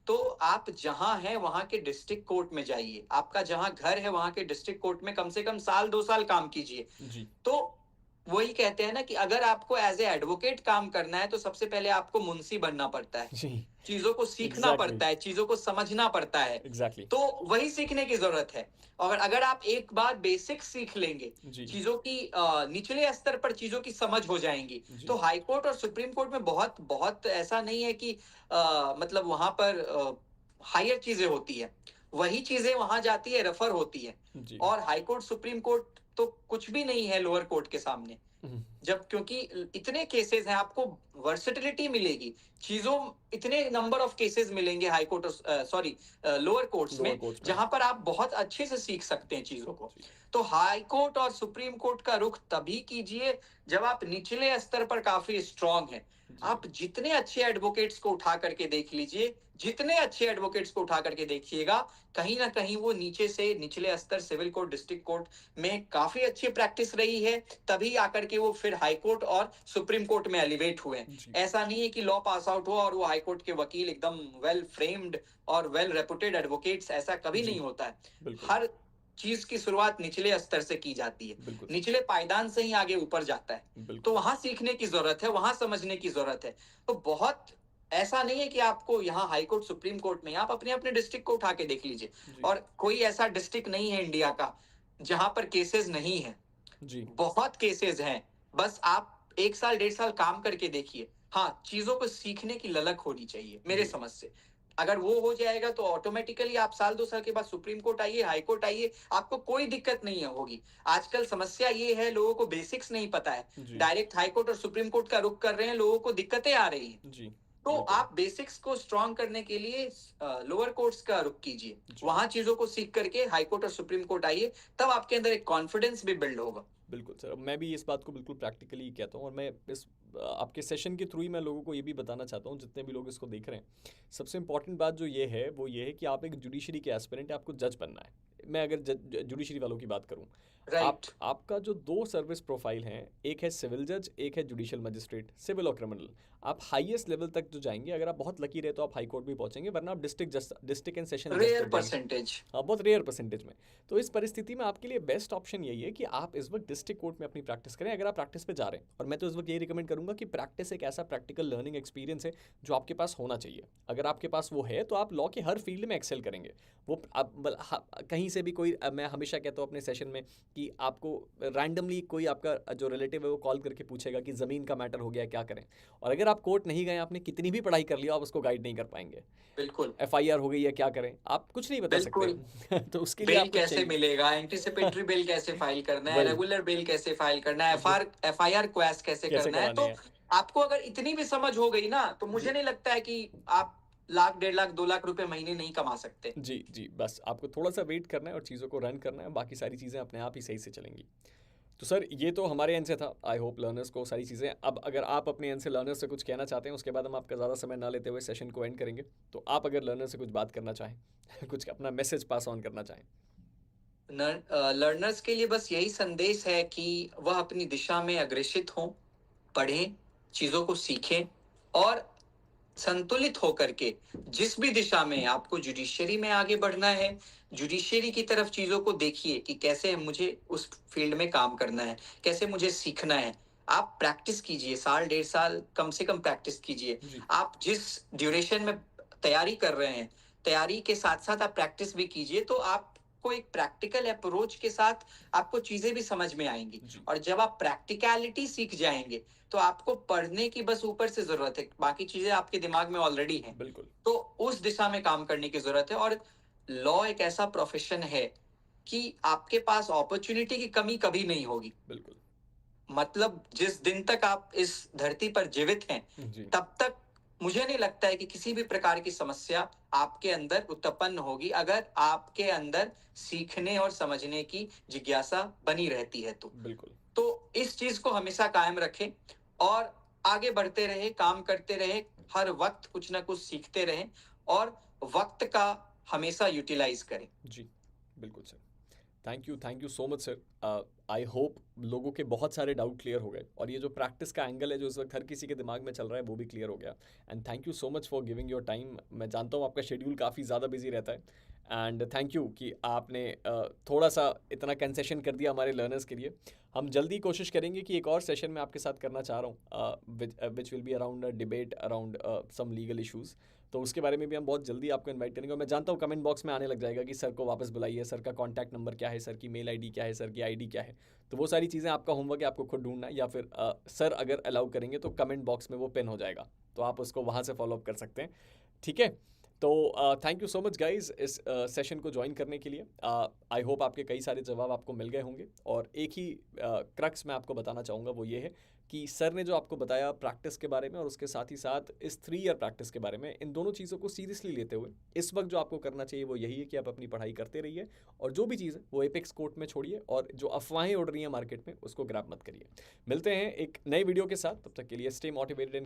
तो आप जहां हैं वहां के डिस्ट्रिक्ट कोर्ट में जाइए। आपका जहां घर है वहां के डिस्ट्रिक्ट कोर्ट में कम से कम साल 2 साल काम कीजिए।
जी,
तो वही कहते हैं ना कि अगर आपको एज ए एडवोकेट काम करना है तो सबसे पहले आपको मुंशी बनना पड़ता है।
जी,
चीजों को सीखना
एग्जैक्टली
पड़ता है, चीजों को समझना पड़ता है।
एग्जैक्टली
तो वही सीखने की जरूरत है। और अगर आप एक बार बेसिक सीख लेंगे,
जी
चीजों की निचले स्तर पर चीजों की समझ हो जाएंगी,
जी
तो हाई कोर्ट और सुप्रीम कोर्ट में बहुत बहुत ऐसा नहीं है कि मतलब वहां पर हायर चीजें होती है, वही चीजें वहां जाती है, रेफर होती है।
जी
और हाई कोर्ट सुप्रीम कोर्ट तो कुछ भी नहीं है लोअर कोर्ट के सामने।
हम्म,
जब क्योंकि इतने केसेस हैं, आपको वर्सेटिलिटी मिलेगी, चीजों इतने नंबर ऑफ केसेस मिलेंगे high court, sorry lower courts
lower
में,
कोर्ट्स में
जहां पर आप बहुत अच्छे से सीख सकते हैं चीजों को।
जी
तो हाई कोर्ट और सुप्रीम कोर्ट का रुख तभी कीजिए जब आप निचले स्तर पर काफी स्ट्रांग हैं।
जी
आप जितने अच्छे एडवोकेट्स को उठा करके देख लीजिए, जितने अच्छे एडवोकेट्स को उठा करके देखिएगा, कहीं ना कहीं वो नीचे से निचले स्तर सिविल कोर्ट, डिस्ट्रिक्ट कोर्ट में काफी अच्छी प्रैक्टिस रही है, तभी आकर के वो फिर हाई कोर्ट और सुप्रीम कोर्ट में एलिवेट हुए हैं।
जी
ऐसा नहीं है कि लॉ पास आउट हो और वो हाई कोर्ट के वकील एकदम वेल फ्रेम्ड और वेल रेपुटेड एडवोकेट्स, ऐसा कभी
जी
नहीं होता है।
बिल्कुल
हर चीज की शुरुआत निचले स्तर से की जाती है,
बिल्कुल
निचले पायदान से ही आगे ऊपर जाता है। तो
बिल्कुल
वहां सीखने की जरूरत है, वहां समझने की जरूरत है। तो बहुत ऐसा नहीं है कि आपको यहाँ हाई कोर्ट सुप्रीम कोर्ट में, आप अपने अपने डिस्ट्रिक्ट को उठा के देख लीजिए,
जी
और कोई ऐसा डिस्ट्रिक्ट नहीं है इंडिया का जहां पर केसेस नहीं है।
जी
बहुत केसेस हैं, बस आप 1 साल 1.5 साल काम करके देखिए। हाँ, चीजों को सीखने की ललक होनी चाहिए मेरे
जी
समझ से। अगर वो हो जाएगा तो ऑटोमेटिकली आप साल 2 साल के बाद सुप्रीम कोर्ट आइए, हाई कोर्ट आइए, आपको कोई दिक्कत नहीं होगी। आजकल समस्या ये है, लोगों को बेसिक्स नहीं पता है,
जी
डायरेक्ट हाई कोर्ट और सुप्रीम कोर्ट का रुख कर रहे हैं, लोगों को दिक्कतें आ रही हैं।
जी
तो
बिल्कुल
आप बेसिक्स को स्ट्रॉन्ग करने के लिए लोअर कोर्ट्स का रुख कीजिए,
जी
वहां चीजों को सीख करके हाई कोर्ट और सुप्रीम कोर्ट आइए, तब आपके अंदर एक कॉन्फिडेंस भी बिल्ड होगा।
बिल्कुल सर, मैं भी इस बात को बिल्कुल प्रैक्टिकली कहता हूँ, और मैं इस आपके सेशन के थ्रू ही मैं लोगों को ये भी बताना चाहता हूँ, जितने भी लोग इसको देख रहे हैं, सबसे इंपॉर्टेंट बात जो ये है वो ये है कि आप एक जुडिशरी के एस्पिरेंट है, आपको जज बनना है। मैं अगर जुडिशरी वालों की बात करूँ,
राइट।
आपका जो दो सर्विस प्रोफाइल हैं, एक है सिविल जज, एक है जुडिशियल मजिस्ट्रेट, सिविल और क्रिमिनल। आप हाईएस्ट लेवल तक जो जाएंगे, अगर आप बहुत लकी रहे तो आप हाई कोर्ट भी पहुंचेंगे, वरना आप डिस्ट्रिक्ट एंड सेशन जज
रेयर
तक जाएंगे।
परसेंटेज।
हाँ, बहुत रेयर परसेंटेज में। तो इस परिस्थिति में आपके लिए बेस्ट ऑप्शन यही है कि आप इस वक्त डिस्ट्रिक्ट कोर्ट में अपनी प्रैक्टिस करें, अगर आप प्रैक्टिस पे जा रहे हैं। और मैं तो इस वक्त यही रिकमेंड करूंगा कि प्रैक्टिस एक ऐसा प्रैक्टिकल लर्निंग एक्सपीरियंस है जो आपके पास होना चाहिए। अगर आपके पास वो है तो आप लॉ के हर फील्ड में एक्सेल करेंगे। वो आप कहीं से भी कोई मैं हमेशा कहता हूँ अपने सेशन में कि आपको रैंडमली कोई आपका जो रिलेटिव है वो कॉल करके पूछेगा कि ज़मीन का मैटर हो गया, क्या करें। और अगर आप कोर्ट नहीं गए, आपने कितनी भी पढ़ाई कर लिया, आप उसको गाइड नहीं कर पाएंगे।
बिल्कुल
एफआईआर हो गई है, क्या करें, आप कुछ नहीं बता
बिल्कुल।
सकते। तो उसके लिए
बेल
आपको
कैसे
चाहिए
मिलेगा, एंटीसिपेटरी बेल कैसे फाइल करना है,
वही
रेगुलर बेल कैसे फाइल करना है, एफआईआर क्वेश कैसे
कैसे
करना है।
कराने
तो
हैं।
आपको अगर इतनी भी समझ हो गई ना, तो मुझे
जी
नहीं लगता है कि आप लाख 1.5 लाख 2 लाख रुपए महीने नहीं कमा सकते।
जी जी, बस आपको थोड़ा सा वेट करना है और चीज़ों को रन करना है, बाकी सारी चीज़ें अपने आप ही सही से चलेंगी। तो सर ये तो हमारे एंड से था, आई होप लर्नर्स को सारी चीज़ें, अब अगर आप अपने एंड से लर्नर्स से कुछ कहना चाहते हैं, उसके बाद हम आपका ज़्यादा समय ना लेते हुए सेशन को एंड करेंगे। तो आप अगर लर्नर से कुछ बात करना चाहें, कुछ अपना मैसेज पास ऑन करना चाहें।
लर्नर्स के लिए बस यही संदेश है कि वह अपनी दिशा में अग्रेसित हों, पढ़ें, चीजों को सीखें, और संतुलित होकर के जिस भी दिशा में आपको जुडिशरी में आगे बढ़ना है, जुडिशरी की तरफ चीजों को देखिए कि कैसे मुझे उस फील्ड में काम करना है, कैसे मुझे सीखना है। आप प्रैक्टिस कीजिए, साल 1.5 साल कम से कम प्रैक्टिस कीजिए।
जी
आप जिस ड्यूरेशन में तैयारी कर रहे हैं, तैयारी के साथ साथ आप प्रैक्टिस भी कीजिए, तो आपको एक प्रैक्टिकल अप्रोच के साथ आपको चीजें भी समझ में आएंगी।
जी
और जब आप प्रैक्टिकलिटी सीख जाएंगे, तो आपको पढ़ने की बस ऊपर से जरूरत है, बाकी चीजें आपके दिमाग में ऑलरेडी हैं।
बिल्कुल
तो उस दिशा में काम करने की जरूरत है। और लॉ एक ऐसा प्रोफेशन है कि आपके पास अपॉर्चुनिटी की कमी कभी नहीं होगी।
बिल्कुल
मतलब जिस दिन तक आप इस धरती पर जीवित हैं,
जी
तब तक मुझे नहीं लगता है कि किसी भी प्रकार की समस्या आपके अंदर उत्पन्न होगी, अगर आपके अंदर सीखने और समझने की जिज्ञासा बनी रहती है।
बिल्कुल
तो इस चीज को हमेशा कायम रखें और आगे बढ़ते रहे, काम करते रहे, हर वक्त कुछ ना कुछ सीखते रहें, और वक्त का हमेशा यूटिलाइज करें।
जी बिल्कुल sir, thank you so much sir. I hope लोगों के बहुत सारे डाउट क्लियर हो गए, और ये जो प्रैक्टिस का एंगल है जो इस वक्त हर किसी के दिमाग में चल रहा है वो भी क्लियर हो गया। And thank you so much for giving your time. मैं जानता हूँ आपका शेड्यूल काफ़ी ज़्यादा बिजी रहता है, एंड थैंक यू कि आपने थोड़ा सा इतना कंसेशन कर दिया हमारे लर्नर्स के लिए। हम जल्दी कोशिश करेंगे कि एक और सेशन मैं आपके साथ करना चाह रहा हूँ which will be around debate around some legal issues. तो उसके बारे में भी हम बहुत जल्दी आपको इनवाइट करेंगे। और मैं जानता हूँ कमेंट बॉक्स में आने लग जाएगा कि सर को वापस बुलाइए, सर का कॉन्टैक्ट नंबर क्या है, सर की मेल आईडी क्या है, सर की आईडी क्या है। तो वो सारी चीज़ें आपका होमवर्क है, आपको खुद ढूंढना है, या फिर सर अगर अलाउ करेंगे तो कमेंट बॉक्स में वो पिन हो जाएगा, तो आप उसको वहाँ से फॉलो अप कर सकते हैं। ठीक है, तो thank you so much guys इस सेशन को ज्वाइन करने के लिए। आई होप आपके कई सारे जवाब आपको मिल गए होंगे। और एक ही क्रक्स मैं आपको बताना चाहूँगा, वो ये है कि सर ने जो आपको बताया प्रैक्टिस के बारे में और उसके साथ ही साथ इस 3 ईयर प्रैक्टिस के बारे में, इन दोनों चीज़ों को सीरियसली लेते हुए इस वक्त जो आपको करना चाहिए वो यही है कि आप अपनी पढ़ाई करते रहिए, और जो भी चीज़ है वो एपेक्स कोर्ट में छोड़िए, और जो अफवाहें उड़ रही हैं मार्केट में उसको ग्रैब मत करिए। मिलते हैं एक नई वीडियो के साथ, तब तक के लिए स्टे मोटिवेटेड एंड